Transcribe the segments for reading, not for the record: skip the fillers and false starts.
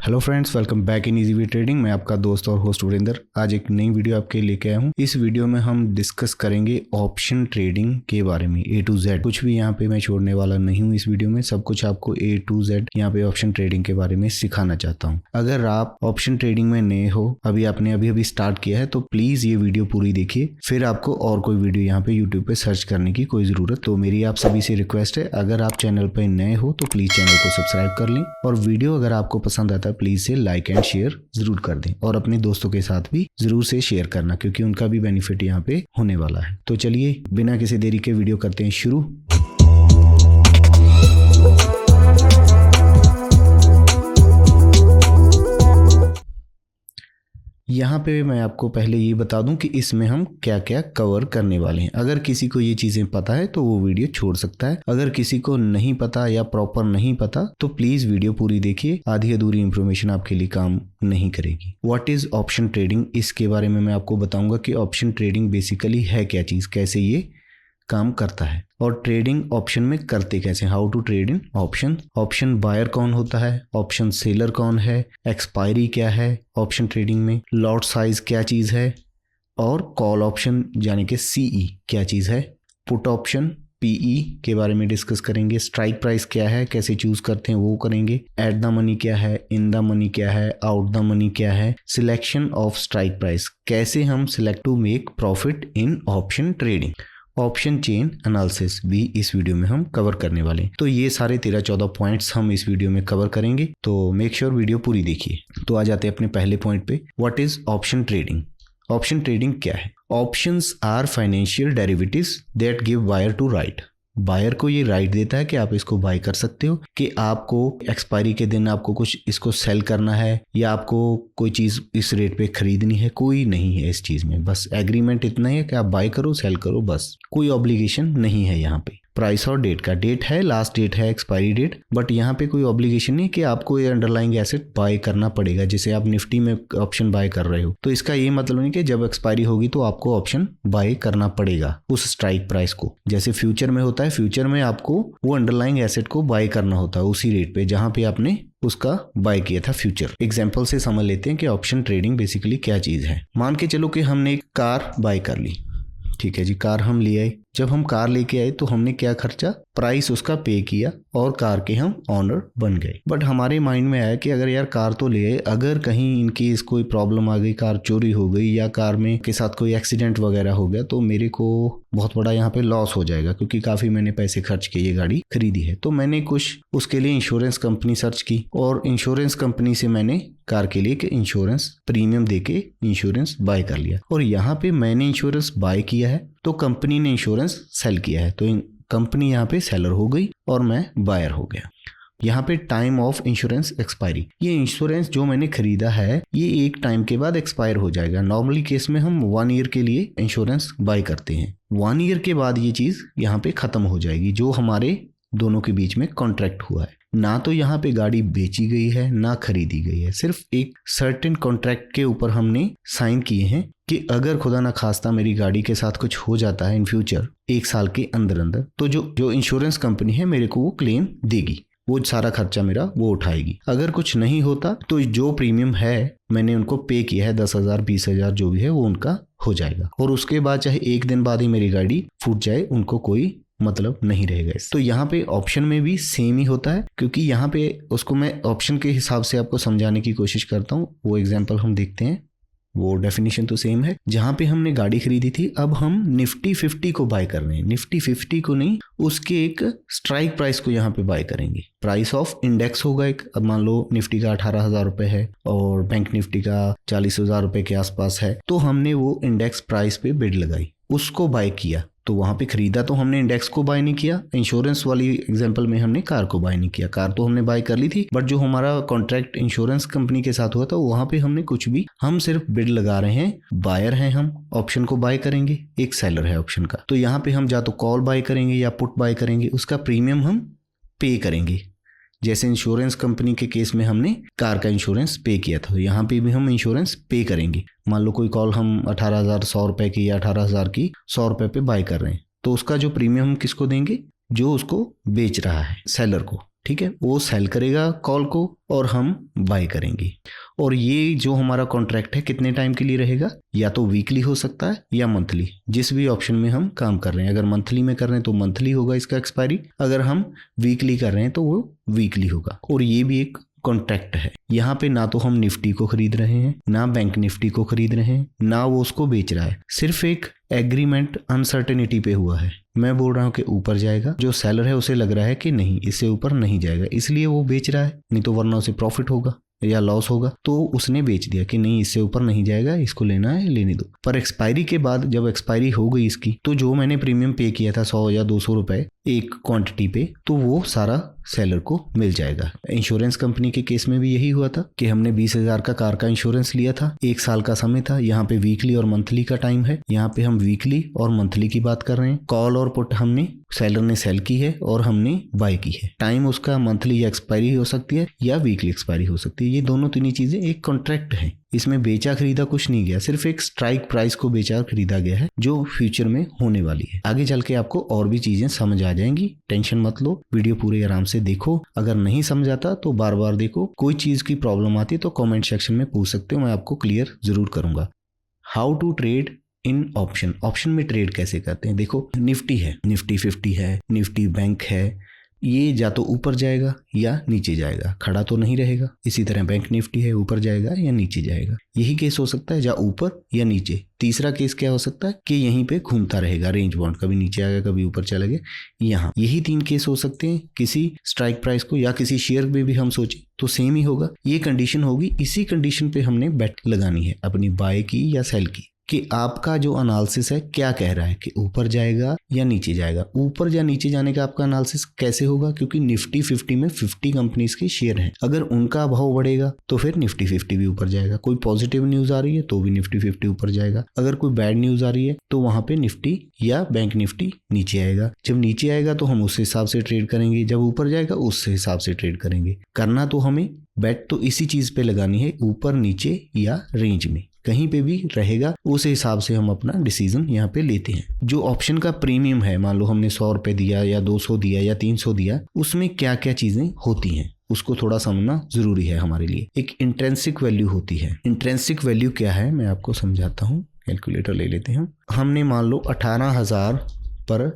Hello friends, welcome back in easy way trading. मैं आपका दोस्त और होस्ट वीरेंद्र आज एक नई वीडियो आपके लेके आया हूँ। इस वीडियो में हम डिस्कस करेंगे ऑप्शन ट्रेडिंग के बारे में A to Z। कुछ भी यहाँ पे मैं छोड़ने वाला नहीं हूँ। इस वीडियो में सब कुछ आपको A to Z यहाँ पे ऑप्शन ट्रेडिंग के बारे में सिखाना चाहता हूँ। अगर आप ऑप्शन ट्रेडिंग में नए हो, आपने अभी स्टार्ट किया है, तो प्लीज ये वीडियो पूरी देखिए, फिर आपको और कोई वीडियो यहाँ पे यूट्यूब पे सर्च करने की कोई जरूरत। तो मेरी आप सभी से रिक्वेस्ट है, अगर आप चैनल पर नए हो तो प्लीज चैनल को सब्सक्राइब कर लें, और वीडियो अगर आपको पसंद आता है प्लीज से लाइक एंड शेयर जरूर कर दें, और अपने दोस्तों के साथ भी जरूर से शेयर करना, क्योंकि उनका भी बेनिफिट यहाँ पे होने वाला है। तो चलिए बिना किसी देरी के वीडियो करते हैं शुरू। यहाँ पे मैं आपको पहले ये बता दूं कि इसमें हम क्या क्या कवर करने वाले हैं। अगर किसी को ये चीज़ें पता है तो वो वीडियो छोड़ सकता है, अगर किसी को नहीं पता या प्रॉपर नहीं पता तो प्लीज़ वीडियो पूरी देखिए, आधी अधूरी इंफॉर्मेशन आपके लिए काम नहीं करेगी। व्हाट इज़ ऑप्शन ट्रेडिंग, इसके बारे में मैं आपको बताऊंगा कि ऑप्शन ट्रेडिंग बेसिकली है क्या चीज़, कैसे ये काम करता है, और ट्रेडिंग ऑप्शन में करते कैसे, how to trade in option buyer कौन होता है, ऑप्शन सेलर कौन है, एक्सपायरी क्या है ऑप्शन ट्रेडिंग में, लॉट साइज क्या चीज़ है, और कॉल ऑप्शन यानी कि CE क्या चीज़ है, पुट ऑप्शन PE के बारे में डिस्कस करेंगे, स्ट्राइक प्राइस क्या है, कैसे चूज करते हैं वो करेंगे, एट द मनी क्या है, इन द मनी क्या है, आउट द मनी क्या है, सिलेक्शन ऑफ स्ट्राइक प्राइस, कैसे हम select to make profit in option trading, option chain analysis भी इस वीडियो में हम कवर करने वाले हैं। तो ये सारे 13-14 पॉइंट्स हम इस वीडियो में कवर करेंगे, तो मेक श्योर वीडियो पूरी देखिए। तो आ जाते हैं अपने पहले पॉइंट पे, what is option trading. Option trading क्या है? Options are financial derivatives that give buyer to right. Buyer को ये राइट देता है कि आप इसको बाय कर सकते हो, कि आपको एक्सपायरी के दिन आपको कुछ इसको सेल करना है या आपको कोई चीज़ इस रेट पे खरीदनी है, कोई नहीं है इस चीज़ में, बस एग्रीमेंट इतना ही है कि आप बाय करो सेल करो, बस कोई ऑब्लिगेशन नहीं है यहाँ पे। प्राइस और डेट का, डेट है लास्ट डेट है एक्सपायरी डेट, बट यहाँ पे कोई ऑब्लिगेशन नहीं कि आपको ये अंडरलाइंग एसेट बाय करना पड़ेगा। जैसे आप निफ्टी में ऑप्शन बाय कर रहे हो तो इसका ये मतलब नहीं कि जब एक्सपायरी होगी तो आपको ऑप्शन बाय करना पड़ेगा उस स्ट्राइक प्राइस को। जैसे फ्यूचर में होता है, फ्यूचर में आपको वो अंडरलाइंग एसेट को बाय करना होता है उसी रेट पे जहां पे आपने उसका बाय किया था फ्यूचर। एग्जाम्पल से समझ लेते हैं कि ऑप्शन ट्रेडिंग बेसिकली क्या चीज है। मान के चलो कि हमने एक कार बाय कर ली, ठीक है जी, कार हम ले आए। जब हम कार लेके आए तो हमने क्या खर्चा, प्राइस उसका पे किया और कार के हम ऑनर बन गए। बट हमारे माइंड में आया कि अगर यार कार तो ले आए, अगर कहीं इनकेस कोई प्रॉब्लम आ गई, कार चोरी हो गई या कार में के साथ कोई एक्सीडेंट वगैरह हो गया, तो मेरे को बहुत बड़ा यहाँ पे लॉस हो जाएगा, क्योंकि काफी मैंने पैसे खर्च के ये गाड़ी खरीदी है। तो मैंने कुछ उसके लिए इंश्योरेंस कंपनी सर्च की, और इंश्योरेंस कंपनी से मैंने कार के लिए कि इंश्योरेंस प्रीमियम देके इंश्योरेंस बाय कर लिया, और यहाँ पे मैंने इंश्योरेंस बाय किया है तो कंपनी ने इंश्योरेंस सेल किया है, तो कंपनी यहाँ पे सेलर हो गई और मैं बायर हो गया। यहाँ पे टाइम ऑफ इंश्योरेंस एक्सपायरी, ये इंश्योरेंस जो मैंने खरीदा है ये एक टाइम के बाद एक्सपायर हो जाएगा। नॉर्मली केस में हम 1 ईयर के लिए इंश्योरेंस बाय करते हैं, 1 ईयर के बाद ये चीज यहाँ पे खत्म हो जाएगी जो हमारे दोनों के बीच में कॉन्ट्रैक्ट हुआ है। ना तो यहाँ पे गाड़ी बेची गई है ना खरीदी गई है, सिर्फ एक सर्टेन कॉन्ट्रैक्ट के ऊपर हमने साइन किए हैं कि अगर खुदा ना खास्ता मेरी गाड़ी के साथ कुछ हो जाता है इन फ्यूचर 1 साल के अंदर अंदर, तो जो इंश्योरेंस कंपनी है मेरे को वो क्लेम देगी, वो सारा खर्चा मेरा वो उठाएगी। अगर कुछ नहीं होता तो जो प्रीमियम है मैंने उनको पे किया है 10,000 20,000 जो भी है वो उनका हो जाएगा, और उसके बाद चाहे 1 दिन बाद ही मेरी गाड़ी फूट जाए उनको कोई मतलब नहीं रहेगा। तो यहाँ पे ऑप्शन में भी सेम ही होता है, क्योंकि यहाँ पे उसको मैं ऑप्शन के हिसाब से आपको समझाने की कोशिश करता हूँ। वो एग्जांपल हम देखते हैं, वो डेफिनेशन तो सेम है। जहाँ पे हमने गाड़ी खरीदी थी, अब हम निफ्टी 50 को बाय कर रहे हैं, निफ्टी 50 को नहीं, उसके एक स्ट्राइक प्राइस को यहाँ पे बाय करेंगे। प्राइस ऑफ इंडेक्स होगा एक, अब मान लो निफ्टी का 18,000 रुपए है और बैंक निफ्टी का 40,000 रुपए के आसपास है, तो हमने वो इंडेक्स प्राइस पे बिड लगाई, उसको बाय किया। तो वहां पे खरीदा तो हमने इंडेक्स को बाय नहीं किया, इंश्योरेंस वाली एग्जांपल में हमने कार को बाय नहीं किया। कार तो हमने बाय कर ली थी, बट जो हमारा कॉन्ट्रैक्ट इंश्योरेंस कंपनी के साथ हुआ था वहां पे हमने कुछ भी, हम सिर्फ बिड लगा रहे हैं, बायर हैं हम, ऑप्शन को बाय करेंगे, एक सेलर है ऑप्शन का। तो यहाँ पे हम या तो कॉल बाय करेंगे या पुट बाय करेंगे, उसका प्रीमियम हम पे करेंगे। जैसे इंश्योरेंस कंपनी के केस में हमने कार का इंश्योरेंस पे किया था, यहाँ पे भी हम इंश्योरेंस पे करेंगे। मान लो कोई कॉल हम 18,100 रुपए की या 18,000 की 100 रुपए पे बाय कर रहे हैं, तो उसका जो प्रीमियम हम किसको देंगे, जो उसको बेच रहा है, सेलर को। ठीक है, वो सेल करेगा कॉल को और हम बाय करेंगे। और ये जो हमारा कॉन्ट्रैक्ट है कितने टाइम के लिए रहेगा, या तो वीकली हो सकता है या मंथली, जिस भी ऑप्शन में हम काम कर रहे हैं। अगर मंथली में कर रहे हैं तो मंथली होगा इसका एक्सपायरी, अगर हम वीकली कर रहे हैं तो वो वीकली होगा। और ये भी एक कॉन्ट्रैक्ट है। यहाँ पे ना तो हम निफ्टी को खरीद रहे हैं, ना बैंक निफ्टी को खरीद रहे हैं, ना वो उसको बेच रहा है, सिर्फ एक एग्रीमेंट अनसर्टेनिटी पे हुआ है। मैं बोल रहा हूँ कि ऊपर जाएगा, जो सेलर है उसे लग रहा है कि नहीं इससे ऊपर नहीं जाएगा, इसलिए वो बेच रहा है, नहीं तो वरना उसे प्रॉफिट होगा या लॉस होगा, तो उसने बेच दिया कि नहीं इससे ऊपर नहीं जाएगा, इसको लेना है लेने दो। पर एक्सपायरी के बाद जब एक्सपायरी हो गई इसकी, तो जो मैंने प्रीमियम पे किया था 100 या 200 रुपए एक क्वांटिटी पे, तो वो सारा सेलर को मिल जाएगा। इंश्योरेंस कंपनी के केस में भी यही हुआ था कि हमने 20,000 का कार का इंश्योरेंस लिया था, 1 साल का समय था। यहाँ पे वीकली और मंथली का टाइम है, यहाँ पे हम वीकली और मंथली की बात कर रहे हैं। कॉल और पुट हमने सेलर ने सेल की है और हमने बाय की है। टाइम उसका मंथली या एक्सपायरी हो सकती है या वीकली एक्सपायरी हो सकती है। ये दोनों तीन चीजें एक कॉन्ट्रैक्ट है, इसमें बेचा खरीदा कुछ नहीं गया, सिर्फ एक स्ट्राइक प्राइस को बेचा खरीदा गया है जो फ्यूचर में होने वाली है। आगे चल के आपको और भी चीजें समझ आ जाएंगी, टेंशन मत लो, वीडियो पूरे आराम से देखो। अगर नहीं समझ आता तो बार बार देखो, कोई चीज की प्रॉब्लम आती है तो कमेंट सेक्शन में पूछ सकते हो, मैं आपको क्लियर जरूर करूंगा। How to trade in option, option में ट्रेड कैसे करते हैं। देखो निफ्टी है, निफ्टी 50 है, निफ्टी बैंक है, ये या तो ऊपर जाएगा या नीचे जाएगा, खड़ा तो नहीं रहेगा। इसी तरह बैंक निफ्टी है, ऊपर जाएगा या नीचे जाएगा, यही केस हो सकता है, या ऊपर या नीचे। तीसरा केस क्या हो सकता है कि यहीं पे घूमता रहेगा, रेंज बाउंड, कभी नीचे आएगा कभी ऊपर चला गया, यहाँ। यही 3 केस हो सकते हैं किसी स्ट्राइक प्राइस को, या किसी शेयर में भी हम सोचे तो सेम ही होगा। ये कंडीशन होगी, इसी कंडीशन पे हमने बेट लगानी है अपनी, बाय की या सेल की, कि आपका जो एनालिसिस है क्या कह रहा है कि ऊपर जाएगा या नीचे जाएगा। ऊपर या नीचे जाने का आपका एनालिसिस कैसे होगा, क्योंकि निफ्टी 50 में 50 कंपनीज के शेयर हैं, अगर उनका भाव बढ़ेगा तो फिर निफ्टी 50 भी ऊपर जाएगा। कोई पॉजिटिव न्यूज आ रही है तो भी निफ्टी 50 ऊपर जाएगा, अगर कोई बैड न्यूज आ रही है तो वहां पे निफ्टी या बैंक निफ्टी नीचे आएगा। जब नीचे आएगा तो हम उस हिसाब से ट्रेड करेंगे, जब ऊपर जाएगा उस हिसाब से ट्रेड करेंगे। करना तो हमें बेट तो इसी चीज पे लगानी है, ऊपर नीचे या रेंज में, कहीं पे भी रहेगा उस हिसाब से हम अपना डिसीजन यहाँ पे लेते हैं। जो ऑप्शन का प्रीमियम है, मान लो हमने 100 रुपए दिया या 200 दिया या 300 दिया, उसमें क्या क्या चीजें होती हैं उसको थोड़ा समझना जरूरी है हमारे लिए। एक इंट्रिंसिक वैल्यू होती है। इंट्रिंसिक वैल्यू क्या है मैं आपको समझाता हूँ, कैलकुलेटर ले लेते हैं। हमने मान लो 18,000 पर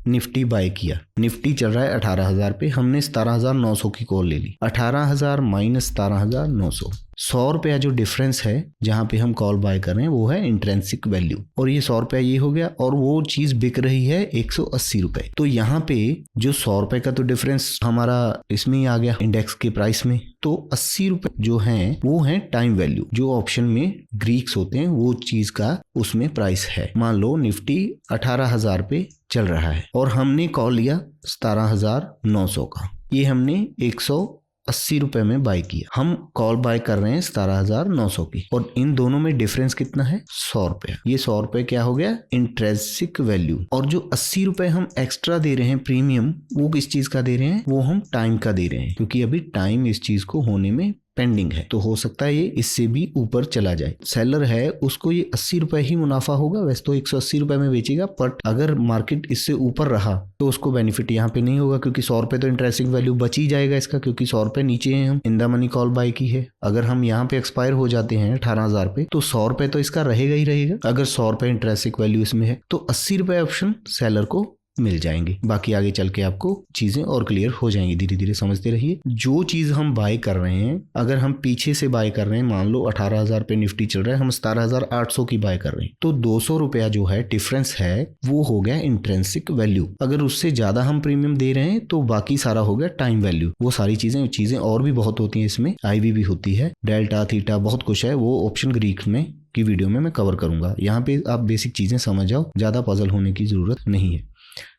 निफ्टी बाय किया, निफ्टी चल रहा है 18,000 पे, हमने 17,900 की कॉल ले ली। 18,000 माइनस 17,900, 100 रुपया जो डिफरेंस है जहां पे हम कॉल बाय कर रहे हैं वो है इंट्रिंसिक वैल्यू। और ये 100 रुपया ये हो गया, और वो चीज बिक रही है 180 रुपए। तो यहाँ पे जो 100 रुपए का तो डिफरेंस हमारा इसमें ही आ गया इंडेक्स के प्राइस में, तो 80 रुपए जो हैं वो है टाइम वैल्यू, जो ऑप्शन में ग्रीक्स होते हैं वो चीज का उसमें प्राइस है। मान लो निफ्टी 18,000 पे चल रहा है और हमने कॉल लिया 17,900 का, ये हमने 180 रुपए में बाय किया। हम कॉल बाय कर रहे हैं 17,900 की, और इन दोनों में डिफरेंस कितना है 100 रुपया। ये 100 रुपए क्या हो गया इंट्रिंसिक वैल्यू। और जो 80 रुपए हम एक्स्ट्रा दे रहे हैं प्रीमियम, वो किस चीज का दे रहे हैं, वो हम टाइम का दे रहे हैं, क्योंकि अभी टाइम इस चीज को होने में पेंडिंग है, तो हो सकता है ये इससे भी ऊपर चला जाए। सेलर है उसको ये 80 रुपए ही मुनाफा होगा, वैसे तो 180 रुपए में बेचेगा, बट अगर मार्केट इससे ऊपर रहा तो उसको बेनिफिट यहाँ पे नहीं होगा, क्योंकि 100 रुपए तो इंट्रिंसिक वैल्यू बच ही जाएगा इसका, क्योंकि 100 रुपए नीचे हैं, हम in the money call buy की है। अगर हम यहाँ पे एक्सपायर हो जाते हैं 18,000 पे, तो 100 रुपए तो इसका रहेगा ही रहेगा। अगर 100 रुपए इंट्रिंसिक वैल्यू इसमें है तो 80 रुपए ऑप्शन सेलर को मिल जाएंगे। बाकी आगे चल के आपको चीजें और क्लियर हो जाएंगी, धीरे धीरे समझते रहिए। जो चीज हम बाय कर रहे हैं, अगर हम पीछे से बाय कर रहे हैं, मान लो 18,000 पे निफ्टी चल रहा है, हम 17,800 की बाय कर रहे हैं, तो 200 रुपया जो है डिफरेंस है वो हो गया इंट्रिंसिक वैल्यू। अगर उससे ज्यादा हम प्रीमियम दे रहे हैं तो बाकी सारा हो गया टाइम वैल्यू। वो सारी चीजें और भी बहुत होती है इसमें, IV भी होती है, डेल्टा थीटा बहुत कुछ है, वो ऑप्शन ग्रीक में की वीडियो में मैं कवर करूंगा। यहाँ पे आप बेसिक चीजें समझ जाओ, ज्यादा पजल होने की जरूरत नहीं है।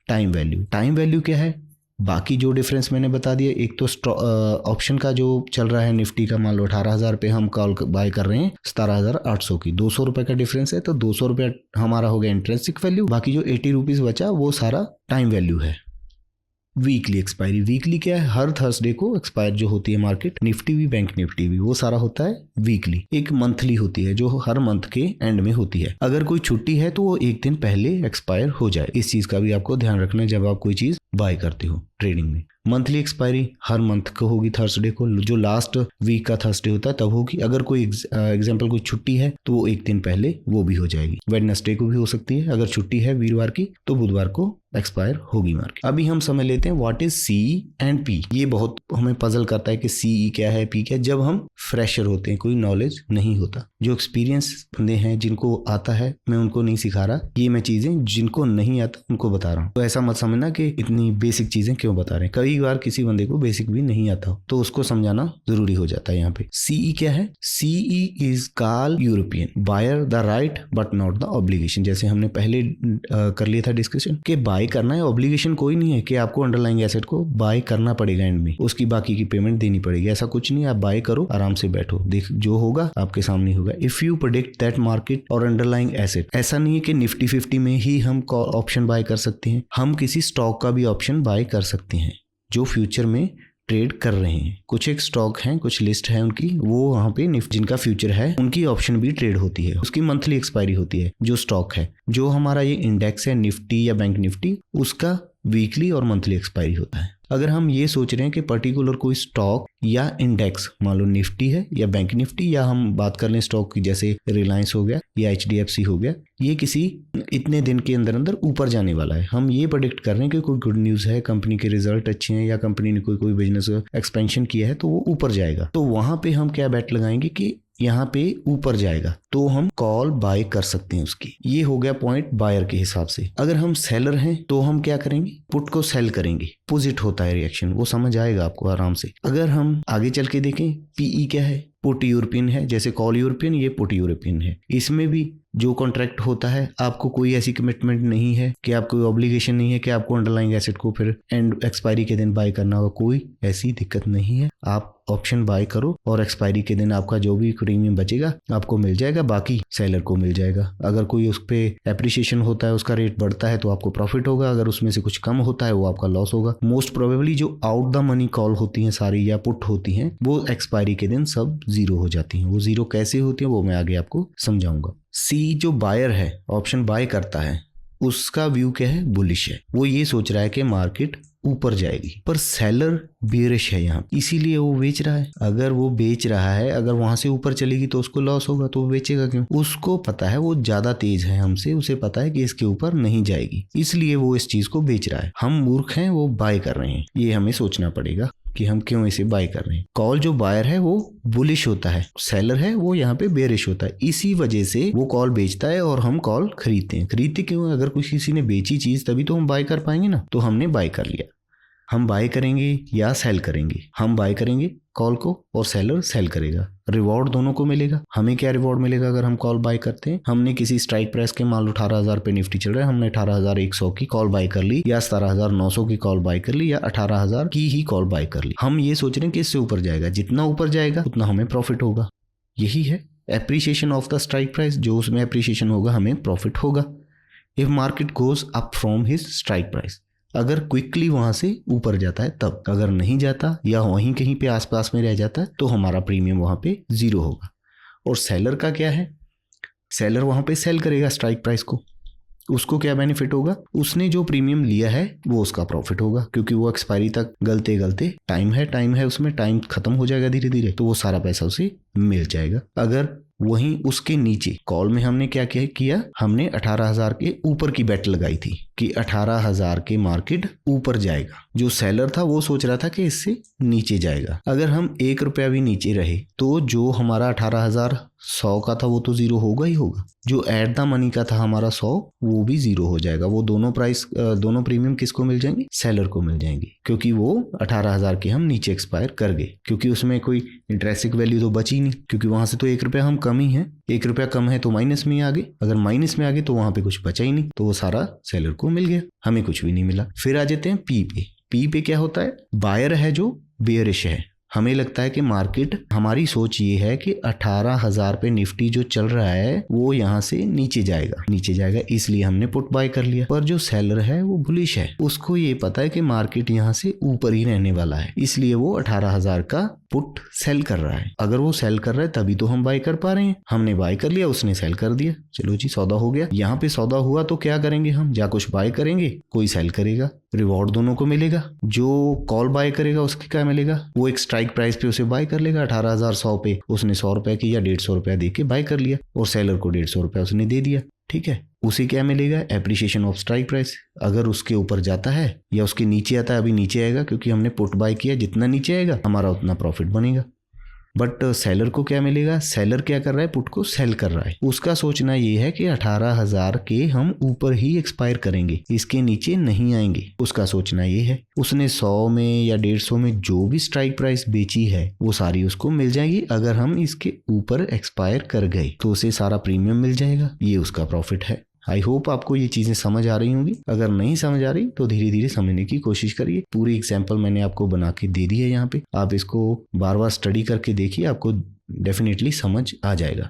टाइम वैल्यू, टाइम वैल्यू क्या है, बाकी जो डिफरेंस मैंने बता दिया, एक तो ऑप्शन का जो चल रहा है निफ्टी का, मान लो 18,000 पे हम कॉल बाय कर रहे हैं 17,800 की, 200 रुपए का डिफरेंस है, तो 200 रुपया हमारा हो गया इंट्रिंसिक वैल्यू। बाकी जो 80 रुपीज बचा वो सारा टाइम वैल्यू है। वीकली एक्सपायरी, वीकली क्या है, हर थर्सडे को एक्सपायर जो होती है मार्केट, निफ्टी भी बैंक निफ्टी भी, वो सारा होता है वीकली। एक मंथली होती है जो हर मंथ के एंड में होती है। अगर कोई छुट्टी है तो वो एक दिन पहले एक्सपायर हो जाए, इस चीज का भी आपको ध्यान रखना है जब आप कोई चीज बाय करते हो ट्रेडिंग में। मंथली एक्सपायरी हर मंथ को होगी थर्सडे को, जो लास्ट वीक का थर्सडे होता है तब होगी। अगर कोई एग्जाम्पल कोई छुट्टी है तो वो एक दिन पहले वो भी हो जाएगी। वेडनेसडे को भी हो सकती है, अगर छुट्टी है वीरवार की तो बुधवार को एक्सपायर होगी मार्केट। अभी हम समझ लेते हैं what is CE and P. ये बहुत हमें पजल करता है कि सीई क्या है, पी क्या है। जब हम फ्रेशर होते हैं, कोई नॉलेज नहीं होता, जो एक्सपीरियंस बंदे हैं जिनको आता है, मैं उनको नहीं सिखा रहा, ये मैं चीजें जिनको नहीं आता उनको बता रहा हूँ। तो ऐसा मत समझना कि इतनी बेसिक चीजें क्यों बता रहे हैं। कई बार किसी बंदे को बेसिक भी नहीं आता हो तो उसको समझाना जरूरी हो जाता है। यहाँ पे सीई क्या है? CE is call European buyer the right but not the obligation. जैसे हमने पहले कर लिया था डिस्कशन कि बाय करना है, ऑब्लिगेशन कोई नहीं है कि आपको अंडरलाइंग एसेट को बाय करना पड़ेगा एंड में, उसकी बाकी की पेमेंट देनी पड़ेगी, ऐसा कुछ नहीं। आप बाय करो, आराम से बैठो, देख जो होगा आपके सामने होगा। If you predict that market और अंडरलाइंग एसेट, ऐसा नहीं है कि निफ्टी 50 में ही हम ऑप्शन बाय कर सकते हैं, हम किसी स्टॉक का भी ऑप्शन बाय कर सकते हैं जो फ्यूचर में ट्रेड कर रहे हैं। कुछ एक स्टॉक हैं, कुछ लिस्ट है उनकी, वो वहां पे जिनका फ्यूचर है उनकी ऑप्शन भी ट्रेड होती है, उसकी मंथली एक्सपायरी होती है। जो स्टॉक है, जो हमारा ये इंडेक्स है निफ्टी या बैंक निफ्टी, उसका वीकली और मंथली एक्सपायरी होता है। अगर हम ये सोच रहे हैं कि पर्टिकुलर कोई स्टॉक या इंडेक्स, मान लो निफ्टी है या बैंक निफ्टी, या हम बात कर लें स्टॉक की जैसे रिलायंस हो गया या HDFC हो गया, ये किसी इतने दिन के अंदर अंदर ऊपर जाने वाला है, हम ये प्रेडिक्ट कर रहे हैं कि कोई गुड न्यूज़ है, कंपनी के रिजल्ट अच्छे हैं या कंपनी ने कोई बिजनेस एक्सपेंशन किया है तो वो ऊपर जाएगा, तो वहां पे हम क्या बेट लगाएंगे कि यहाँ पे ऊपर जाएगा, तो हम कॉल बाय कर सकते हैं उसकी। ये हो गया पॉइंट बायर के हिसाब से। अगर हम सेलर हैं तो हम क्या करेंगे? पुट को सेल करेंगे। अपोजिट होता है रिएक्शन, वो समझ आएगा आपको आराम से। अगर हम आगे चल के देखें, पीई क्या है? पुट यूरोपियन है, जैसे कॉल यूरोपियन, ये पुट यूरोपियन है। इसमें भी जो कॉन्ट्रैक्ट होता है, आपको कोई ऐसी कमिटमेंट नहीं है कि आपको कोई ऑब्लिगेशन नहीं है कि आपको अंडरलाइंग एसेट को फिर एंड एक्सपायरी के दिन बाय करना होगा, कोई ऐसी दिक्कत नहीं है। आप ऑप्शन बाय करो और एक्सपायरी के दिन आपका जो भी प्रीमियम बचेगा आपको मिल जाएगा, बाकी सेलर को मिल जाएगा। अगर कोई उस पर एप्रिसिएशन होता है, उसका रेट बढ़ता है तो आपको प्रॉफिट होगा, अगर उसमें से कुछ कम होता है वो आपका लॉस होगा। मोस्ट प्रोबेबली जो आउट द मनी कॉल होती हैं सारी या पुट होती हैं, वो एक्सपायरी के दिन सब जीरो हो जाती हैं। वो जीरो कैसे होती हैं वो मैं आगे आपको समझाऊंगा। सी जो बायर है, ऑप्शन बाय करता है, उसका व्यू क्या है? बुलिश है। वो ये सोच रहा है कि मार्केट ऊपर जाएगी, पर सेलर बेरिश है यहाँ, इसीलिए वो बेच रहा है। अगर वो बेच रहा है, अगर वहां से ऊपर चलेगी तो उसको लॉस होगा, तो वो बेचेगा क्यों? उसको पता है वो ज्यादा तेज है हमसे, उसे पता है कि इसके ऊपर नहीं जाएगी, इसलिए वो इस चीज को बेच रहा है। हम मूर्ख हैं, वो बाय कर रहे हैं। ये हमें सोचना पड़ेगा कि हम क्यों इसे बाय कर रहे हैं। कॉल जो बायर है वो बुलिश होता है, सेलर है वो यहाँ पे बेरिश होता है, इसी वजह से वो कॉल बेचता है और हम कॉल खरीदते हैं। खरीदते क्यों? अगर कुछ किसी ने बेची चीज तभी तो हम बाय कर पाएंगे ना, तो हमने बाय कर लिया। हम बाय करेंगे या सेल करेंगे? हम बाय करेंगे कॉल को और सेलर सेल करेगा, रिवॉर्ड दोनों को मिलेगा। हमें क्या रिवॉर्ड मिलेगा अगर हम कॉल बाय करते हैं? हमने किसी स्ट्राइक प्राइस के मान लो 18,000 पे निफ्टी चल रहा है, हमने 18,100 की कॉल बाय कर ली या 17,900 की कॉल बाय कर ली या 18,000 की ही कॉल बाय कर ली। हम ये सोच रहे हैं कि इससे ऊपर जाएगा, जितना ऊपर जाएगा उतना हमें प्रॉफिट होगा। यही है appreciation of the strike price, जो उसमें एप्रिसिएशन होगा हमें प्रॉफिट होगा। If market goes up from his strike price, अगर क्विकली वहां से ऊपर जाता है तब, अगर नहीं जाता या वहीं कहीं पे आसपास में रह जाता है तो हमारा प्रीमियम वहां पे जीरो होगा। और सेलर का क्या है? सेलर वहां पे सेल करेगा स्ट्राइक प्राइस को, उसको क्या बेनिफिट होगा? उसने जो प्रीमियम लिया है वो उसका प्रॉफिट होगा, क्योंकि वो एक्सपायरी तक गलते गलते टाइम है उसमें, टाइम खत्म हो जाएगा धीरे धीरे, तो वो सारा पैसा उसे मिल जाएगा। अगर वहीं उसके नीचे कॉल में हमने क्या किया? हमने 18,000 के ऊपर की बेट लगाई थी कि 18,000 के मार्केट ऊपर जाएगा। जो सेलर था वो सोच रहा था कि इससे नीचे जाएगा। अगर हम 1 रुपया भी नीचे रहे तो जो हमारा 18,100 का था वो तो जीरो होगा ही होगा। जो एट द मनी का था हमारा 100, वो भी जीरो हो जाएगा। वो दोनों दोनों प्रीमियम किसको मिल जाएंगे? सेलर को मिल जाएंगे, क्योंकि वो 18,000 के हम नीचे एक्सपायर कर गए, क्योंकि उसमें कोई इंट्रिंसिक वैल्यू तो बची नहीं, क्योंकि वहां से तो 1 रुपया हम कम ही है, 1 रुपया कम है तो माइनस में ही आ गए। अगर माइनस में आ गए तो वहां पे कुछ बचा ही नहीं, तो वो सारा सेलर को मिल गया, हमें कुछ भी नहीं मिला। फिर आ जाते हैं पी पे। पी पे क्या होता है? बायर है जो बेयरिश है। हमें लगता है कि मार्केट, हमारी सोच ये है कि 18,000 पे निफ्टी जो चल रहा है वो यहाँ से नीचे जाएगा, इसलिए हमने पुट बाय कर लिया। पर जो सेलर है वो बुलिश है, उसको ये पता है कि मार्केट यहाँ से ऊपर ही रहने वाला है, इसलिए वो 18,000 का पुट सेल कर रहा है। अगर वो सेल कर रहा है तभी तो हम बाय कर पा रहे हैं। हमने बाय कर लिया, उसने सेल कर दिया, चलो जी सौदा हो गया। यहाँ पे सौदा हुआ तो क्या करेंगे? हम जा कुछ बाय करेंगे, कोई सेल करेगा, रिवॉर्ड दोनों को मिलेगा। जो कॉल बाय करेगा उसके क्या मिलेगा, वो एक स्ट्राइक प्राइस पे उसे बाय कर लेगा 18,100 पे, उसने 100 रुपए की या 150 रुपया दे के बाय कर लिया और सेलर को 150 रुपया उसने दे दिया, ठीक है। उसे क्या मिलेगा, एप्रिसिएशन ऑफ स्ट्राइक प्राइस। अगर उसके ऊपर जाता है या उसके नीचे आता है, अभी नीचे आएगा क्योंकि हमने पुट बाय किया, जितना नीचे आएगा हमारा उतना प्रॉफिट बनेगा। बट सेलर को क्या मिलेगा, सेलर क्या कर रहा है, पुट को सेल कर रहा है, उसका सोचना ये है कि 18,000 के हम ऊपर ही एक्सपायर करेंगे, इसके नीचे नहीं आएंगे, उसका सोचना ये है। उसने 100 में या 150 में जो भी स्ट्राइक प्राइस बेची है वो सारी उसको मिल जाएगी। अगर हम इसके ऊपर एक्सपायर कर गए तो उसे सारा प्रीमियम मिल जाएगा, ये उसका प्रॉफिट है। आई होप आपको ये चीज़ें समझ आ रही होंगी। अगर नहीं समझ आ रही तो धीरे धीरे समझने की कोशिश करिए। पूरी एग्जाम्पल मैंने आपको बना के दे दी है यहाँ पे, आप इसको बार बार स्टडी करके देखिए, आपको डेफिनेटली समझ आ जाएगा।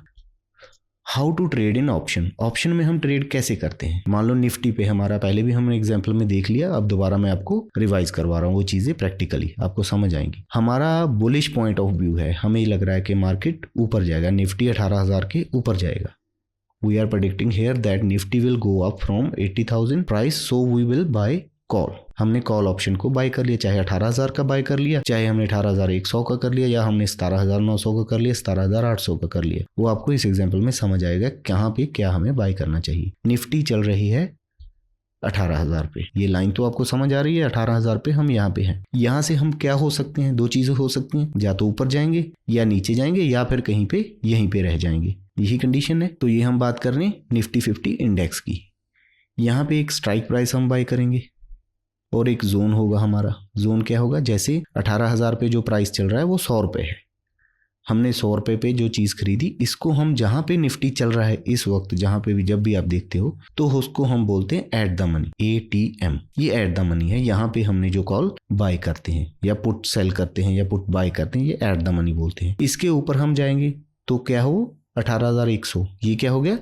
How to trade in option. Option में हम ट्रेड कैसे करते हैं, मान लो निफ्टी पे हमारा पहले भी हमने एग्जाम्पल में देख लिया, अब दोबारा मैं आपको रिवाइज करवा रहा हूँ, वो चीज़ें प्रैक्टिकली आपको समझ आएंगी। हमारा बुलिश पॉइंट ऑफ व्यू है, हमें लग रहा है कि मार्केट ऊपर जाएगा, निफ्टी 18,000 के ऊपर जाएगा। We are predicting here that Nifty will go up from 80,000 price, so we will buy call। हमने कॉल ऑप्शन को बाय कर लिया, चाहे 18,000 का बाय कर लिया, चाहे हमने 18,100 का कर लिया, या हमने 17,900 का कर लिया, 17,800 का कर लिया, वो आपको इस एग्जाम्पल में समझ आएगा कहाँ पे क्या हमें बाय करना चाहिए। निफ्टी चल रही है 18,000 पे, ये लाइन तो आपको समझ आ रही है, 18,000 पे हम यहाँ पे हैं। यहाँ से हम क्या हो सकते हैं, दो चीजें हो सकती हैं, या तो ऊपर जाएंगे या नीचे जाएंगे या फिर कहीं पे यहीं पे रह जाएंगे, यही कंडीशन है। तो ये हम बात कर रहे हैं निफ्टी 50 इंडेक्स की। यहाँ पे एक स्ट्राइक प्राइस हम बाय करेंगे और एक जोन होगा हमारा। जोन क्या होगा, जैसे 18,000 पे जो प्राइस चल रहा है वो 100 रुपये है, हमने 100 रुपये पे जो चीज़ खरीदी, इसको हम जहाँ पे निफ्टी चल रहा है इस वक्त, जहाँ पे भी जब भी आप देखते हो तो उसको हम बोलते हैं एट द मनी, ATM। ये एट द मनी है, यहाँ पे हमने जो कॉल बाय करते हैं या पुट सेल करते हैं या पुट बाय करते हैं, ये एट द मनी बोलते हैं। इसके ऊपर हम जाएंगे तो क्या हो, 18,100, ये क्या हो गया,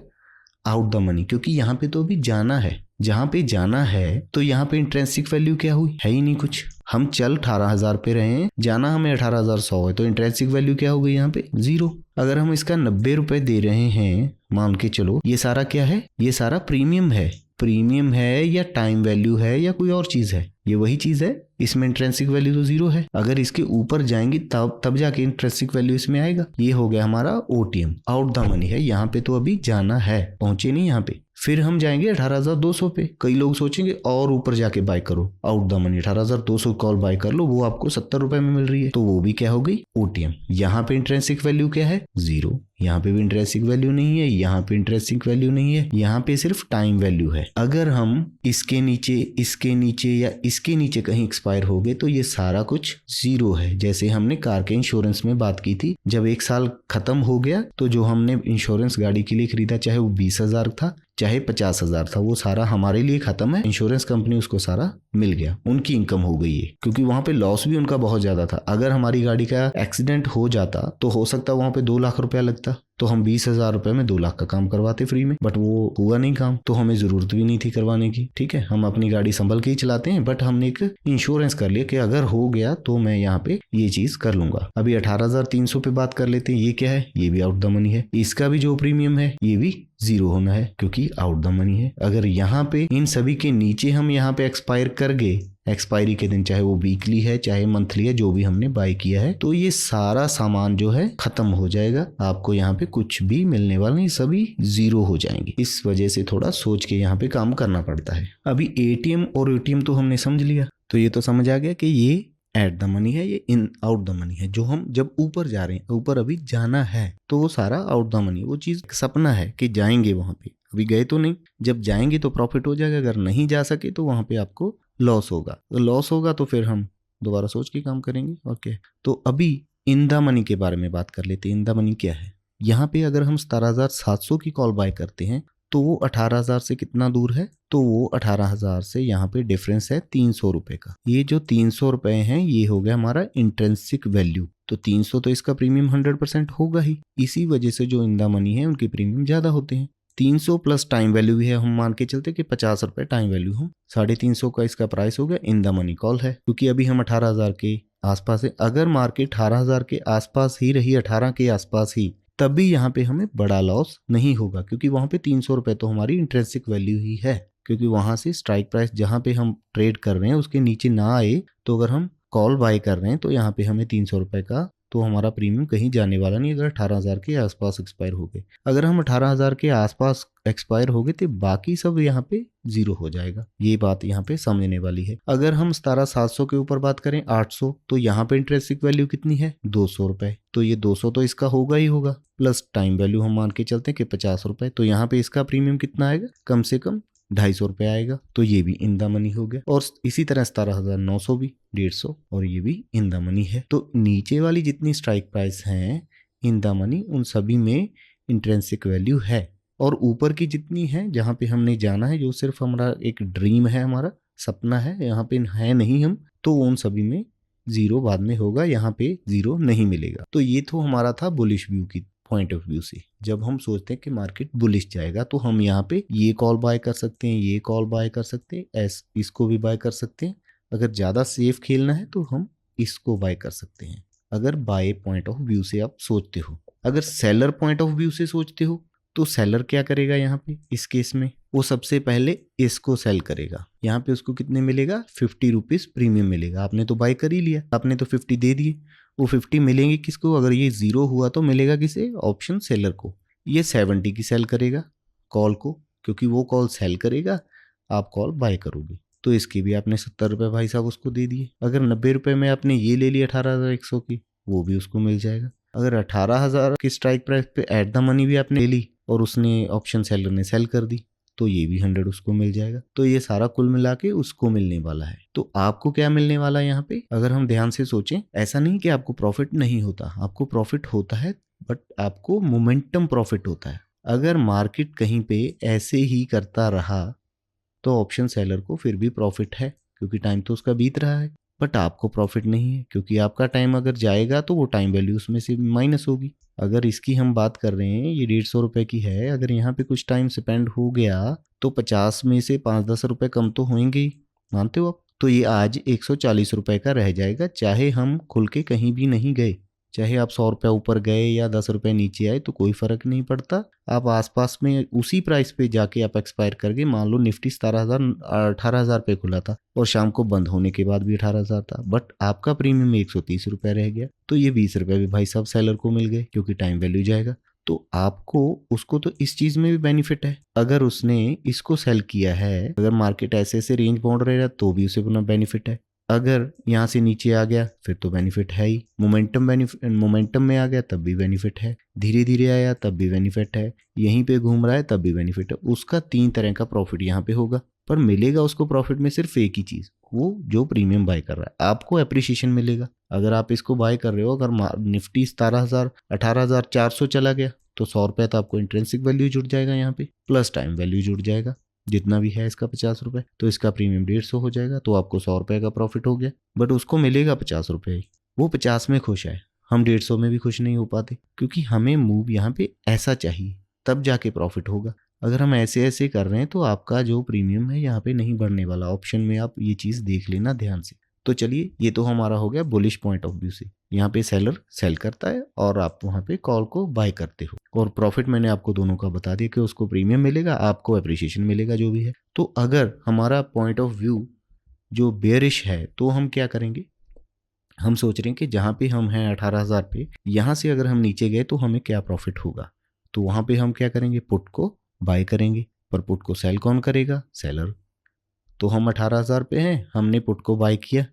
आउट द मनी, क्योंकि यहाँ पे तो अभी जाना है। जहाँ पे जाना है तो यहाँ पे इंट्रिंसिक वैल्यू क्या हुई, है ही नहीं कुछ। हम चल 18,000 पे रहे हैं, जाना हमें 18,100 है, तो इंट्रिंसिक वैल्यू क्या हो गई यहाँ पे, 0। अगर हम इसका 90 रुपए दे रहे हैं, मान के चलो, ये सारा क्या है, ये सारा प्रीमियम है। प्रीमियम है या टाइम वैल्यू है या कोई और चीज है, ये वही चीज है। इसमें इंट्रिंसिक वैल्यू तो 0 है, अगर इसके ऊपर जाएंगे तब जाके इंट्रिंसिक वैल्यू इसमें आएगा। ये हो गया हमारा OTM, आउट द मनी है, यहाँ पे तो अभी जाना है, पहुंचे नहीं यहाँ पे। फिर हम जाएंगे 18,200 पे। कई लोग सोचेंगे और ऊपर जाके बाय करो, out the money 18,200 call buy कर लो, वो आपको 70 रुपए में मिल रही है, तो वो भी क्या हो गई, OTM। यहाँ पे इंट्रिंसिक वैल्यू क्या है, 0। यहाँ पे भी इंट्रिंसिक वैल्यू नहीं है, यहाँ पे इंट्रिंसिक वैल्यू नहीं है, यहाँ पे सिर्फ टाइम वैल्यू है। अगर हम इसके नीचे या इसके नीचे कहीं एक्सपायर हो गए तो ये सारा कुछ 0 है। जैसे हमने कार के इंश्योरेंस में बात की थी, जब 1 साल खत्म हो गया तो जो हमने इंश्योरेंस गाड़ी के लिए खरीदा, चाहे वो 20,000 था चाहे 50,000 था, वो सारा हमारे लिए खत्म है। इंश्योरेंस कंपनी उसको सारा मिल गया, उनकी इनकम हो गई है, क्योंकि वहां पे लॉस भी उनका बहुत ज्यादा था। अगर हमारी गाड़ी का एक्सीडेंट हो जाता तो हो सकता वहां पे 2 लाख रुपया लगता, तो हम 20,000 रुपए में 2 लाख का काम करवाते फ्री में, बट वो हुआ नहीं काम, तो हमें जरूरत भी नहीं थी करवाने की। ठीक है, हम अपनी गाड़ी संभल के ही चलाते हैं, बट हमने एक इंश्योरेंस कर लिया कि अगर हो गया तो मैं यहाँ पे ये चीज कर लूंगा। अभी 18,300 पे बात कर लेते हैं, ये क्या है, ये भी आउट द मनी है। इसका भी जो प्रीमियम है ये भी 0 होना है, क्योंकि आउट द मनी है। अगर यहाँ पे इन सभी के नीचे हम यहाँ पे एक्सपायर कर गए, एक्सपायरी के दिन, चाहे वो वीकली है चाहे मंथली है, जो भी हमने बाय किया है, तो ये सारा सामान जो है खत्म हो जाएगा। आपको यहाँ पे कुछ भी मिलने वाला नहीं, सभी 0 हो जाएंगे। इस वजह से थोड़ा सोच के यहाँ पे काम करना पड़ता है। अभी ATM और ATM तो हमने समझ लिया, तो ये तो समझ आ गया कि ये एट द मनी है, ये इन आउट द मनी है। जो हम जब ऊपर जा रहे हैं, ऊपर अभी जाना है, तो वो सारा आउट द मनी, वो चीज सपना है कि जाएंगे वहां पे, अभी गए तो नहीं, जब जाएंगे तो प्रॉफिट हो जाएगा, अगर नहीं जा सके तो वहां पे आपको लॉस होगा। तो लॉस होगा तो फिर हम दोबारा सोच के काम करेंगे। ओके, तो अभी इन द मनी के बारे में बात कर लेते हैं। इन द मनी क्या है, यहाँ पे अगर हम 17,700 की कॉल बाय करते हैं तो वो 18,000 से कितना दूर है, तो वो 18,000 से यहाँ पे डिफरेंस है 300 रुपए का। ये जो 300 रुपए हैं ये हो गया हमारा इंट्रिंसिक वैल्यू, तो 300 तो इसका प्रीमियम 100% होगा ही। इसी वजह से जो इन द मनी है उनके प्रीमियम ज्यादा होते हैं। 300 प्लस टाइम वैल्यू भी है, हम मान के चलते कि 50 रुपए टाइम वैल्यू हो, 350 का इसका प्राइस हो गया। इन द मनी कॉल है, क्योंकि अभी हम 18,000 के आसपास है। अगर मार्केट 18,000 के आसपास ही रही, 18 के आसपास ही, तब भी यहाँ पे हमें बड़ा लॉस नहीं होगा, क्योंकि वहां पे 300 रुपए तो हमारी इंट्रिंसिक वैल्यू ही है, क्योंकि वहाँ से स्ट्राइक प्राइस जहाँ पे हम ट्रेड कर रहे हैं उसके नीचे ना आए, तो अगर हम कॉल बाय कर रहे हैं तो यहाँ पे हमें 300 रुपये का, तो हमारा प्रीमियम कहीं जाने वाला नहीं अगर 18,000 के आसपास एक्सपायर हो गए। अगर हम 18,000 के आसपास एक्सपायर हो गए तो बाकी सब यहाँ पे जीरो हो जाएगा। ये बात यहाँ पे समझने वाली है। अगर हम 17,700 के ऊपर बात करें 800, तो यहाँ पे इंट्रिंसिक वैल्यू कितनी है 200 रुपये, तो ये 200 तो इसका होगा ही होगा, प्लस टाइम वैल्यू हम मान के चलते हैं कि 50 रुपये, तो यहाँ पे इसका प्रीमियम कितना आएगा, कम से कम 250 रुपये आएगा। तो ये भी इन द मनी हो गया। और इसी तरह 17,900 भी 150, और ये भी इन द मनी है। तो नीचे वाली जितनी स्ट्राइक प्राइस हैं इन द मनी, उन सभी में इंट्रिंसिक वैल्यू है। और ऊपर की जितनी है जहाँ पे हमने जाना है, जो सिर्फ हमारा एक ड्रीम है, हमारा सपना है, यहाँ पे है नहीं हम, तो उन सभी में जीरो बाद में होगा, यहाँ पे जीरो नहीं मिलेगा। तो ये तो हमारा था बुलिश व्यू की पॉइंट ऑफ व्यू से। जब हम सोचते हैं कि मार्केट बुलिश जाएगा तो हम यहाँ पे ये कॉल बाय कर सकते हैं, ये कॉल बाय कर सकते हैं, इसको भी बाय कर सकते हैं। अगर ज़्यादा सेफ खेलना है तो हम इसको बाय कर सकते हैं, अगर बाय पॉइंट ऑफ व्यू से आप सोचते हो। अगर सेलर पॉइंट ऑफ व्यू से सोचते हो तो सेलर क्या करेगा यहाँ पे इस केस में, वो सबसे पहले इसको सेल करेगा। यहाँ पे उसको कितने मिलेगा, 50 रुपीज़ प्रीमियम मिलेगा। आपने तो बाय कर ही लिया, आपने तो 50 दे दिए, वो 50 मिलेंगे किसको, अगर ये जीरो हुआ तो मिलेगा किसे, ऑप्शन सेलर को। ये 70 की सेल करेगा कॉल को, क्योंकि वो कॉल सेल करेगा, आप कॉल बाय करोगे। तो इसके भी आपने 70 रुपये भाई साहब उसको दे दिए। अगर 90 रुपये में आपने ये ले ली 18,100 की, वो भी उसको मिल जाएगा। अगर 18,000 की स्ट्राइक प्राइस पे एट द मनी भी आपने ले ली और उसने ऑप्शन सेलर ने सेल कर दी, तो ये भी 100 उसको मिल जाएगा। तो ये सारा कुल मिला के उसको मिलने वाला है। तो आपको क्या मिलने वाला है यहाँ पे, अगर हम ध्यान से सोचें, ऐसा नहीं कि आपको प्रॉफिट नहीं होता, आपको प्रॉफिट होता है, बट आपको मोमेंटम प्रॉफिट होता है। अगर मार्केट कहीं पे ऐसे ही करता रहा तो ऑप्शन सेलर को फिर भी प्रॉफिट है, क्योंकि टाइम तो उसका बीत रहा है, बट आपको प्रॉफिट नहीं है, क्योंकि आपका टाइम अगर जाएगा तो वो टाइम वैल्यू उसमें से माइनस होगी। अगर इसकी हम बात कर रहे हैं, ये 150 रुपये की है, अगर यहाँ पे कुछ टाइम स्पेंड हो गया तो 50 में से 5-10 रुपये कम तो होंगे ही, मानते हो आप। तो ये आज 140 रुपये का रह जाएगा, चाहे हम खुल के कहीं भी नहीं गए, चाहे आप 100 रुपये ऊपर गए या 10 रुपये नीचे आए तो कोई फर्क नहीं पड़ता। आप आसपास में उसी प्राइस पे जाके आप एक्सपायर कर गए। मान लो निफ्टी 18,000 पे खुला था और शाम को बंद होने के बाद भी 18,000 था, बट आपका प्रीमियम 130 रुपये रह गया, तो ये 20 रुपये भी भाई साहब सेलर को मिल गए, क्योंकि टाइम वैल्यू जाएगा। तो आपको उसको तो इस चीज में भी बेनिफिट है, अगर उसने इसको सेल किया है, अगर मार्केट ऐसे ऐसे रेंज बाउंड रहेगा तो भी उसे अपना बेनिफिट है। अगर यहाँ से नीचे आ गया फिर तो बेनिफिट है ही, मोमेंटम में आ गया तब भी बेनिफिट है, धीरे धीरे आया तब भी बेनिफिट है, यहीं पे घूम रहा है तब भी बेनिफिट है। उसका 3 तरह का प्रॉफिट यहाँ पे होगा, पर मिलेगा उसको प्रॉफिट में सिर्फ एक ही चीज, वो जो प्रीमियम बाय कर रहा है, आपको एप्रिसिएशन मिलेगा। अगर आप इसको बाय कर रहे हो, अगर निफ्टी 18,400 चला गया तो 100 रुपये तो आपको इंट्रिंसिक वैल्यू जुड़ जाएगा यहाँ पे, प्लस टाइम वैल्यू जुड़ जाएगा, जितना भी है इसका 50 रुपये, तो इसका प्रीमियम 150 हो जाएगा, तो आपको 100 रुपये का प्रॉफिट हो गया। बट उसको मिलेगा 50 रुपये ही, वो 50 में खुश है, हम 150 में भी खुश नहीं हो पाते, क्योंकि हमें मूव यहाँ पे ऐसा चाहिए, तब जाके प्रॉफिट होगा। अगर हम ऐसे ऐसे कर रहे हैं तो आपका जो प्रीमियम है यहाँ पे नहीं बढ़ने वाला। ऑप्शन में आप ये चीज़ देख लेना ध्यान से। तो चलिए, ये तो हमारा हो गया बुलिश पॉइंट ऑफ व्यू से। यहाँ पे सेलर सेल करता है और आप वहाँ पे कॉल को बाय करते हो, और प्रॉफिट मैंने आपको दोनों का बता दिया कि उसको प्रीमियम मिलेगा, आपको एप्रिसिएशन मिलेगा, जो भी है। तो अगर हमारा पॉइंट ऑफ व्यू जो बेयरिश है तो हम क्या करेंगे, हम सोच रहे हैं कि जहाँ पे हम हैं 18,000 पे, यहाँ से अगर हम नीचे गए तो हमें क्या प्रॉफिट होगा। तो वहाँ पे हम क्या करेंगे, पुट को बाय करेंगे, पर पुट को सेल कौन करेगा, सेलर। तो हम 18,000 पे हैं, हमने पुट को बाय किया,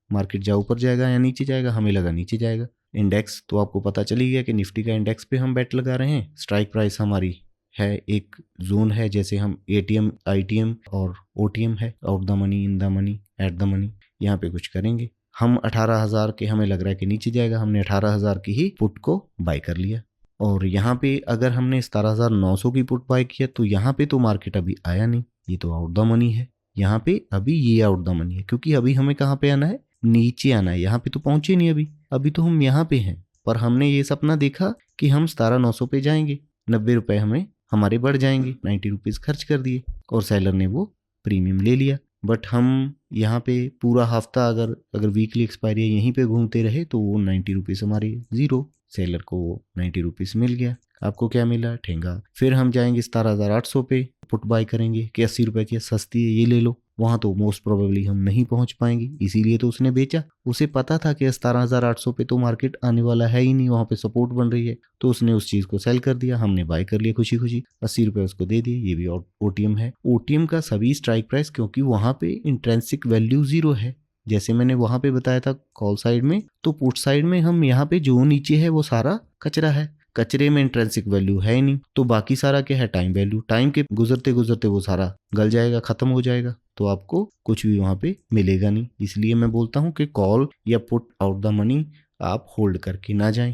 मार्केट जा ऊपर जाएगा या नीचे जाएगा, हमें लगा नीचे जाएगा। इंडेक्स तो आपको पता चली गया कि निफ्टी का इंडेक्स पे हम बेट लगा रहे हैं। स्ट्राइक प्राइस हमारी है, एक जोन है, जैसे हम एटीएम, आईटीएम और ओटीएम है, out the money, in the money, at the money, यहाँ पे कुछ करेंगे। हम 18,000 के हमें लग रहा है कि नीचे जाएगा, हमने 18,000 की ही पुट को बाय कर लिया। और यहाँ पे अगर हमने 17,900 की पुट बाय किया तो यहाँ पे तो मार्केट अभी आया नहीं, ये तो आउट द मनी है। यहाँ पे अभी ये आउट द मनी है, क्योंकि अभी हमें कहाँ पे आना है, नीचे आना है। यहाँ पे तो पहुंचे नहीं अभी तो हम यहाँ पे हैं, पर हमने ये सपना देखा कि हम 17,900 पे जाएंगे, 90 रुपये हमें हमारे बढ़ जाएंगे, 90 रुपीज़ खर्च कर दिए और सेलर ने वो प्रीमियम ले लिया। बट हम यहाँ पे पूरा हफ्ता अगर वीकली एक्सपायरी यहीं पे घूमते रहे तो वो 90 रुपीज़ हमारे जीरो, सेलर को 90 रुपीज़ मिल गया। आपको क्या मिला, ठेंगा। फिर हम जाएंगे 17,800 पे, पुट बाय करेंगे कि 80 रुपए की सस्ती है ये ले लो, वहां तो मोस्ट प्रोबेबली हम नहीं पहुंच पाएंगे, इसीलिए तो उसने बेचा। उसे पता था कि 17,800 पे तो मार्केट आने वाला है ही नहीं, वहां पे सपोर्ट बन रही है, तो उसने उस चीज को सेल कर दिया, हमने बाय कर लिया खुशी खुशी, 80 रुपए उसको दे दिए। ये भी ओटीएम है। ओटीएम का सभी स्ट्राइक प्राइस, क्योंकि वहां पे इंट्रिंसिक वैल्यू 0 है, जैसे मैंने वहां पे बताया था कॉल साइड में, तो पुट साइड में हम यहाँ पे जो नीचे है वो सारा कचरा है, कचरे में इंट्रिंसिक वैल्यू है ही नहीं, तो बाकी सारा क्या है, टाइम वैल्यू। टाइम के गुजरते गुजरते वो सारा गल जाएगा, खत्म हो जाएगा, तो आपको कुछ भी वहां पे मिलेगा नहीं। इसलिए मैं बोलता हूं कि कॉल या पुट आउट द मनी आप होल्ड करके ना जाएं।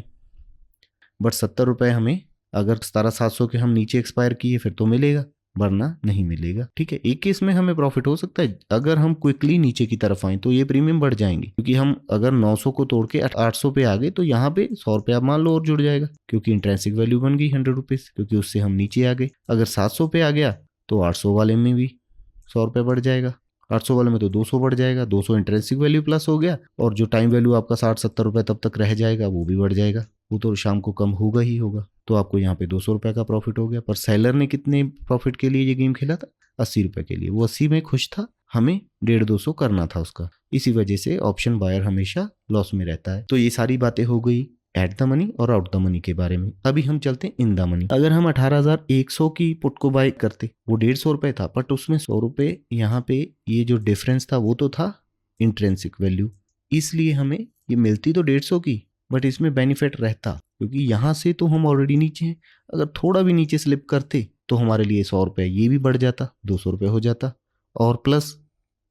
बट 70 रुपए हमें अगर 17,700 के हम नीचे एक्सपायर किए फिर तो मिलेगा, वरना नहीं मिलेगा। ठीक है, एक केस में हमें प्रॉफिट हो सकता है, अगर हम क्विकली नीचे की तरफ आए तो ये प्रीमियम बढ़ जाएंगे, क्योंकि हम अगर 900 को तोड़ के 800 पे आ गए तो यहाँ पे 100 रुपये आप मान लो और जुड़ जाएगा, क्योंकि इंट्रिंसिक वैल्यू बन गई 100 रुपीज, क्योंकि उससे हम नीचे आ गए। अगर 700 पे आ गया तो 800 वाले में भी 100 रुपये बढ़ जाएगा, 800 वाले में तो 200 बढ़ जाएगा, 200 इंट्रिंसिक वैल्यू प्लस हो गया, और जो टाइम वैल्यू आपका 60-70 रुपये तब तक रह जाएगा वो भी बढ़ जाएगा, वो तो शाम को कम होगा ही होगा, तो आपको यहाँ पे 200 रुपये का प्रॉफिट हो गया। पर सेलर ने कितने प्रॉफिट के लिए ये गेम खेला था, 80 रुपये के लिए, वो 80 में खुश था, हमें 150-200 करना था उसका, इसी वजह से ऑप्शन बायर हमेशा लॉस में रहता है। तो ये सारी बातें हो गई एट द मनी और आउट द मनी के बारे में। अभी हम चलते हैं इन द मनी। अगर हम 18,100 की पुट को बाय करते, वो 150 रुपये था, बट उसमें 100 रुपये यहाँ पे ये जो डिफरेंस था वो तो था इंट्रिंसिक वैल्यू, इसलिए हमें ये मिलती तो 150 की, बट इसमें बेनिफिट रहता, क्योंकि यहाँ से तो हम ऑलरेडी नीचे हैं, अगर थोड़ा भी नीचे स्लिप करते तो हमारे लिए 100 रुपये ये भी बढ़ जाता, 200 रुपये हो जाता, और प्लस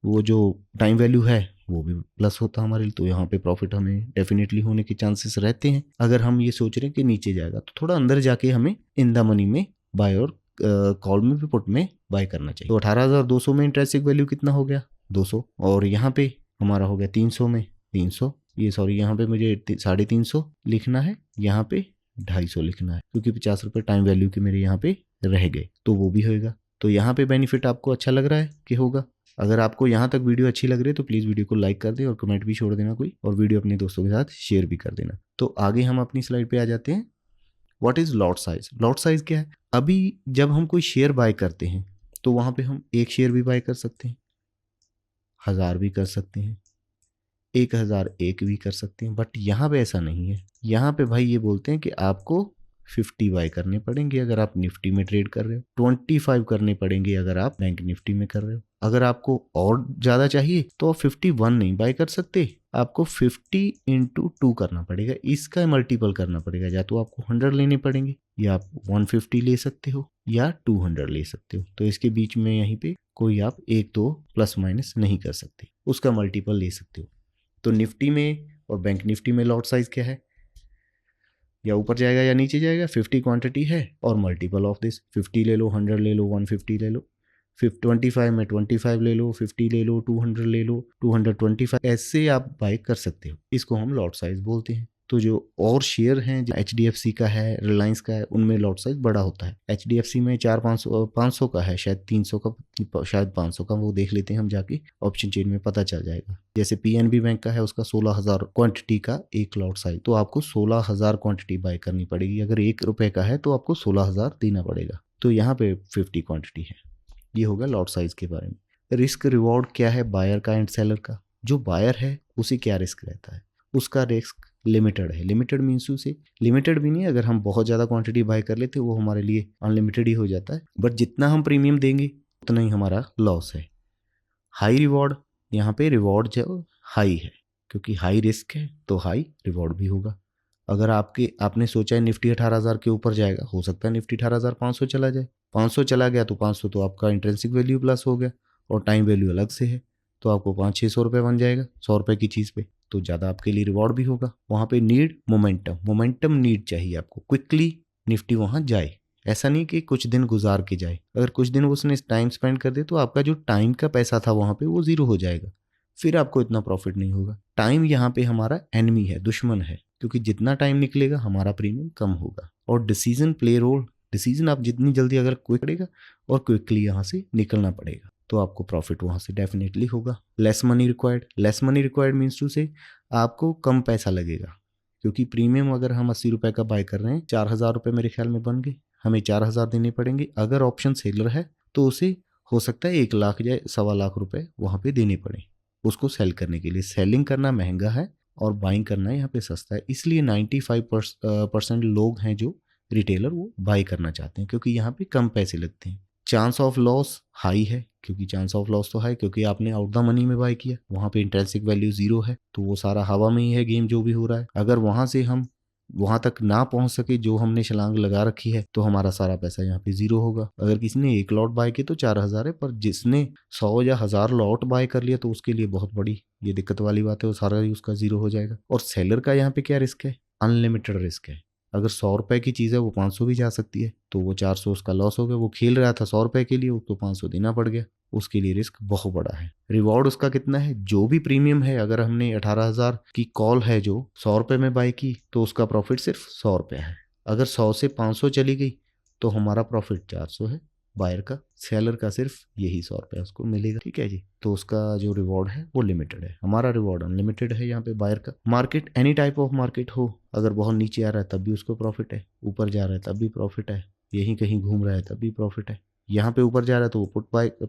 वो जो टाइम वैल्यू है वो भी प्लस होता हमारे लिए, तो यहाँ पे प्रॉफिट हमें डेफिनेटली होने के चांसेस रहते हैं। अगर हम ये सोच रहे हैं कि नीचे जाएगा तो थोड़ा अंदर जाके हमें इन द मनी में बाय और कॉल में भी पुट में बाय करना चाहिए। तो 18,200 में इंट्रिंसिक वैल्यू कितना हो गया, 200, और यहाँ पे हमारा हो गया 300 में 300, ये सॉरी यहाँ पे मुझे 350 लिखना है, यहाँ पे 250 लिखना है, क्योंकि 50 रुपये टाइम वैल्यू के मेरे यहाँ पे रह गए, तो वो भी होएगा। तो यहाँ पे बेनिफिट आपको अच्छा लग रहा है कि होगा? अगर आपको यहाँ तक वीडियो अच्छी लग रही है तो प्लीज़ वीडियो को लाइक कर दें और कमेंट भी छोड़ देना कोई, और वीडियो अपने दोस्तों के साथ शेयर भी कर देना। तो आगे हम अपनी स्लाइड पे आ जाते हैं। What is lot size? Lot size क्या है? अभी जब हम कोई शेयर बाय करते हैं तो वहाँ पे हम 1 शेयर भी बाय कर सकते हैं, 1000 भी कर सकते हैं, 1001 भी कर सकते हैं, बट यहाँ पे ऐसा नहीं है। यहाँ पे भाई ये बोलते हैं कि आपको 50 बाय करने पड़ेंगे अगर आप निफ्टी में ट्रेड कर रहे हो, 25 करने पड़ेंगे अगर आप बैंक निफ्टी में कर रहे हो। अगर आपको और ज़्यादा चाहिए तो आप 51 नहीं बाय कर सकते, आपको 50 × 2 करना पड़ेगा, इसका मल्टीपल करना पड़ेगा, या तो आपको 100 लेने पड़ेंगे, या आप 150 ले सकते हो, या 200 ले सकते हो। तो इसके बीच में यहीं पे कोई आप 1-2 प्लस माइनस नहीं कर सकते, उसका मल्टीपल ले सकते हो। तो निफ्टी में और बैंक निफ्टी में लॉट साइज क्या है, या ऊपर जाएगा या नीचे जाएगा, 50 क्वांटिटी है और मल्टीपल ऑफ दिस, 50 ले लो, 100 ले लो, 150 ले लो, 25 में 25 ले लो, 50 ले लो, 200 ले लो, 225, ऐसे आप बाय कर सकते हो। इसको हम लॉट साइज बोलते हैं। तो जो और शेयर हैं, जो HDFC का है, रिलायंस का है, उनमें लॉट साइज बड़ा होता है। HDFC में 400-500 का है, शायद 300 का, शायद 500 का, वो देख लेते हैं हम जाके, ऑप्शन चेन में पता चल जाएगा। जैसे PNB बैंक का है, उसका 16,000 क्वांटिटी का एक लॉट साइज, तो आपको 16,000 क्वांटिटी बाय करनी पड़ेगी। अगर 1 रुपये का है तो आपको 16,000 देना पड़ेगा। तो यहाँ पे 50 क्वांटिटी है। ये होगा लॉट साइज के बारे में। रिस्क रिवॉर्ड क्या है बायर का एंड सेलर का? जो बायर है उसे क्या रिस्क रहता है? उसका रिस्क लिमिटेड है। लिमिटेड मीन्स उसे लिमिटेड भी नहीं, अगर हम बहुत ज़्यादा क्वांटिटी बाय कर लेते वो हमारे लिए अनलिमिटेड ही हो जाता है, बट जितना हम प्रीमियम देंगे उतना ही हमारा लॉस है। हाई रिवॉर्ड, यहाँ पे रिवॉर्ड जो हाई है, क्योंकि हाई रिस्क है तो हाई रिवॉर्ड भी होगा। अगर आपने सोचा है निफ्टी 18,000 के ऊपर जाएगा, हो सकता है निफ्टी 18,500 चला जाए, 500 चला गया तो 500 तो आपका इंट्रिंसिक वैल्यू प्लस हो गया, और टाइम वैल्यू अलग से है, तो आपको 500-600 रुपये बन जाएगा 100 रुपये की चीज़ पे, तो ज़्यादा आपके लिए रिवॉर्ड भी होगा। वहाँ पे नीड मोमेंटम नीड चाहिए आपको, क्विकली निफ्टी वहाँ जाए, ऐसा नहीं कि कुछ दिन गुजार के जाए। अगर कुछ दिन उसने टाइम स्पेंड कर दे तो आपका जो टाइम का पैसा था वहाँ पे वो 0 हो जाएगा, फिर आपको इतना प्रॉफिट नहीं होगा। टाइम यहाँ पे हमारा एनिमी है, दुश्मन है, क्योंकि जितना टाइम निकलेगा हमारा प्रीमियम कम होगा। और डिसीजन प्ले रोल, डिसीजन आप जितनी जल्दी अगर क्विक पड़ेगा और क्विकली यहाँ से निकलना पड़ेगा तो आपको प्रॉफिट वहाँ से डेफिनेटली होगा। Less money required means to say आपको कम पैसा लगेगा, क्योंकि प्रीमियम अगर हम 80 रुपये का बाय कर रहे हैं, 4,000 रुपये मेरे ख्याल में बन गए, हमें 4,000 देने पड़ेंगे। अगर ऑप्शन सेलर है तो उसे हो सकता है 1 लाख या 1.25 लाख रुपए वहाँ पे देने पड़े उसको सेल करने के लिए। सेलिंग करना महंगा है और बाइंग करना यहाँ पे सस्ता है, इसलिए 95% लोग हैं जो रिटेलर वो बाई करना चाहते हैं, क्योंकि यहाँ पे कम पैसे लगते हैं। चांस ऑफ लॉस हाई है, क्योंकि चांस ऑफ लॉस तो हाई क्योंकि आपने आउट द मनी में बाय किया, वहाँ पे इंट्रिंसिक वैल्यू 0 है, तो वो सारा हवा में ही है गेम जो भी हो रहा है। अगर वहाँ से हम वहाँ तक ना पहुँच सके जो हमने छलांग लगा रखी है तो हमारा सारा पैसा यहाँ पे 0 होगा। अगर किसी ने 1 लॉट बाय किया तो 4,000 है, पर जिसने 100 या 1,000 लॉट बाय कर लिया तो उसके लिए बहुत बड़ी ये दिक्कत वाली बात है, वो सारा ही उसका 0 हो जाएगा। और सेलर का यहाँ पे क्या रिस्क है? अनलिमिटेड रिस्क है। अगर 100 रुपए की चीज़ है वो 500 भी जा सकती है, तो वो 400 उसका लॉस हो गया। वो खेल रहा था 100 रुपए के लिए, उसको 500 देना पड़ गया, उसके लिए रिस्क बहुत बड़ा है। रिवॉर्ड उसका कितना है? जो भी प्रीमियम है, अगर हमने 18,000 की कॉल है जो 100 रुपए में बाय की तो उसका प्रॉफिट सिर्फ 100 रुपए है। अगर 100 से 500 चली गई तो हमारा प्रॉफिट 400 है बायर का, सेलर का सिर्फ यही 100 रुपये उसको मिलेगा। ठीक है जी, तो उसका जो रिवॉर्ड है वो लिमिटेड है, हमारा रिवॉर्ड अनलिमिटेड है यहाँ पे बायर का। Market any type of market हो, अगर बहुत नीचे आ रहा है तब भी उसको प्रॉफिट है, ऊपर जा रहा है तब भी प्रॉफिट है, यहीं कहीं घूम रहा है तब भी प्रॉफिट है। यहाँ पे ऊपर जा रहा है तो वो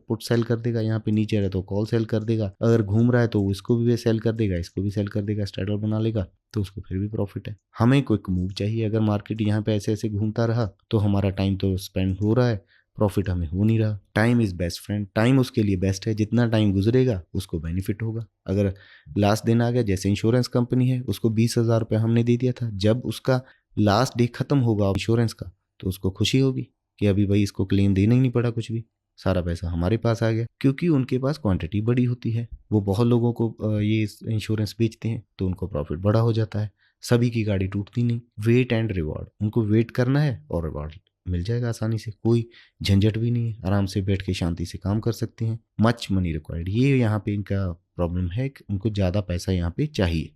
पुट सेल कर देगा, यहाँ पे नीचे आ रहा है तो कॉल सेल कर देगा, अगर घूम रहा है तो इसको भी सेल कर देगा, इसको भी सेल कर देगा, स्ट्रैडल बना लेगा, तो उसको फिर भी प्रॉफिट है। हमें क्विक मूव चाहिए। अगर मार्केट यहाँ पे ऐसे ऐसे घूमता रहा तो हमारा टाइम तो स्पेंड हो रहा है, प्रॉफिट हमें हो नहीं रहा। Time is best friend, time उसके लिए बेस्ट है, जितना टाइम गुजरेगा उसको बेनिफिट होगा। अगर लास्ट दिन आ गया, जैसे इंश्योरेंस कंपनी है उसको 20,000 रुपये हमने दे दिया था, जब उसका लास्ट डे खत्म होगा इंश्योरेंस का तो उसको खुशी होगी कि अभी भाई इसको क्लेम देना ही नहीं पड़ा, कुछ भी सारा पैसा हमारे पास आ गया, क्योंकि उनके पास क्वांटिटी बड़ी होती है, वो बहुत लोगों को ये इंश्योरेंस बेचते हैं तो उनको प्रॉफिट बड़ा हो जाता है, सभी की गाड़ी टूटती नहीं। वेट एंड रिवॉर्ड, उनको वेट करना है और रिवॉर्ड मिल जाएगा आसानी से, कोई झंझट भी नहीं है, आराम से बैठ के शांति से काम कर सकते हैं। मच मनी रिक्वायर्ड, ये यहाँ पे इनका प्रॉब्लम है कि उनको ज़्यादा पैसा यहाँ पे चाहिए।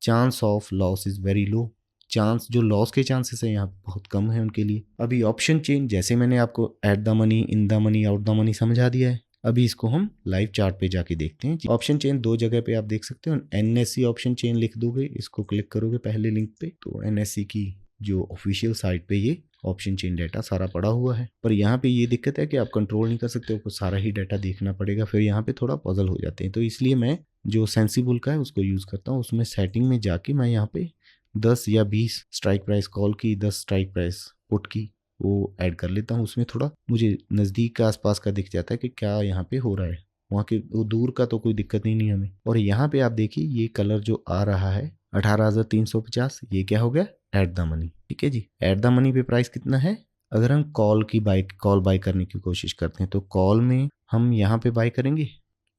Chance of loss is very low, chance जो लॉस के चांसेस है यहाँ बहुत कम है उनके लिए। अभी ऑप्शन चेन, जैसे मैंने आपको at the money, in the money, out the money समझा दिया है, अभी इसको हम लाइव चार्ट पे जाके देखते हैं। ऑप्शन चेन 2 जगह पे आप देख सकते हो, एनएससी ऑप्शन चेन लिख दोगे, इसको क्लिक करोगे पहले लिंक पे तो एनएससी की जो ऑफिशियल साइट पे ये ऑप्शन चेन डाटा सारा पड़ा हुआ है। पर यहाँ पे ये दिक्कत है कि आप कंट्रोल नहीं कर सकते हो, सारा ही डाटा देखना पड़ेगा, फिर यहाँ पे थोड़ा पजल हो जाते हैं। तो इसलिए मैं जो सेंसिबल का है उसको यूज़ करता हूँ, उसमें सेटिंग में जाके मैं यहाँ पे 10 या 20 स्ट्राइक प्राइस कॉल की, 10 स्ट्राइक प्राइस पुट की वो ऐड कर लेता हूँ। उसमें थोड़ा मुझे नज़दीक का आसपास का दिख जाता है कि क्या यहाँ पे हो रहा है, वहाँ के वो दूर का तो कोई दिक्कत ही नहीं हमें। और यहाँ पे आप देखिए ये कलर जो आ रहा है 18,350, ये क्या हो गया? At the money. ठीक है जी, एट द मनी पे प्राइस कितना है? अगर हम कॉल बाय करने की कोशिश करते हैं तो कॉल में हम यहाँ पे बाय करेंगे,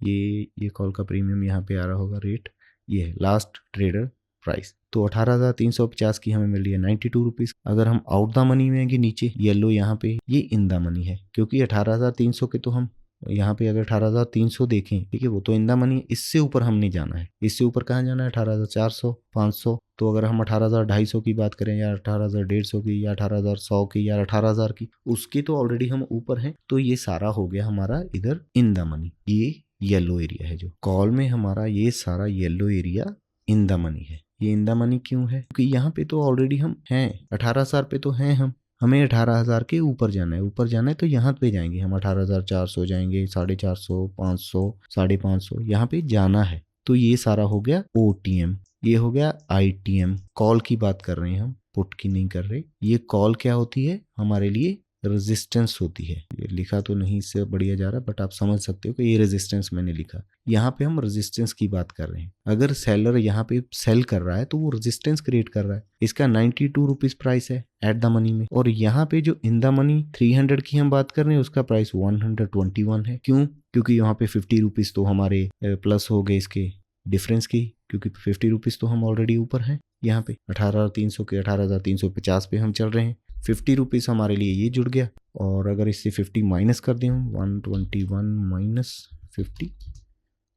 ये कॉल का प्रीमियम यहाँ पे आ रहा होगा रेट, ये है लास्ट ट्रेडर प्राइस, तो 18,350 की हमें मिल रही है 92 रुपीज़। अगर हम आउट द मनी में आएंगे नीचे येलो यहाँ पे, ये इन द मनी है, क्योंकि 18,300 के तो हम यहाँ पे अगर 18,300 देखें, ठीक है, वो तो इन द मनी, इससे ऊपर हमने जाना है। इससे ऊपर कहाँ जाना है? 18,400, 500। तो अगर हम 18,250 की बात करें या 18,150 की या 18,100 की या 18,000 की, उसके तो ऑलरेडी हम ऊपर हैं। तो ये सारा हो गया हमारा इधर इन द मनी, ये येलो एरिया है जो कॉल में हमारा, ये सारा yellow area in the money है। ये इन द मनी क्यों है? क्योंकि यहाँ पे तो ऑलरेडी हम हैं, 18,000 पे तो हैं हम, हमें 18,000 के ऊपर जाना है। ऊपर जाना है तो यहाँ पे जाएंगे हम, 18,400 जाएंगे, 450, 500, 550, यहाँ पे जाना है। तो ये सारा हो गया OTM, ये हो गया ITM। कॉल की बात कर रहे हैं हम, पुट की नहीं कर रहे। ये कॉल क्या होती है हमारे लिए? रेजिस्टेंस होती है। ये लिखा तो नहीं इससे बढ़िया जा रहा, बट आप समझ सकते हो कि ये रेजिस्टेंस मैंने लिखा। यहाँ पे हम रेजिस्टेंस की बात कर रहे हैं। अगर सेलर यहाँ पे सेल कर रहा है तो वो रेजिस्टेंस क्रिएट कर रहा है। इसका 92 रुपीज़ प्राइस है एट द मनी में, और यहाँ पे जो इन द मनी 300 की हम बात कर रहे हैं उसका प्राइस 121 है। क्यों? क्योंकि यहाँ पे 50 रुपीज़ तो हमारे प्लस हो गए इसके डिफरेंस की, क्योंकि 50 रुपीज़ तो हम ऑलरेडी ऊपर हैं। यहाँ पे 18,300 के 18,350 पे हम चल रहे हैं, 50 रुपीज़ हमारे लिए ये जुड़ गया। और अगर इससे 50 माइनस कर दें, 121 माइनस 50,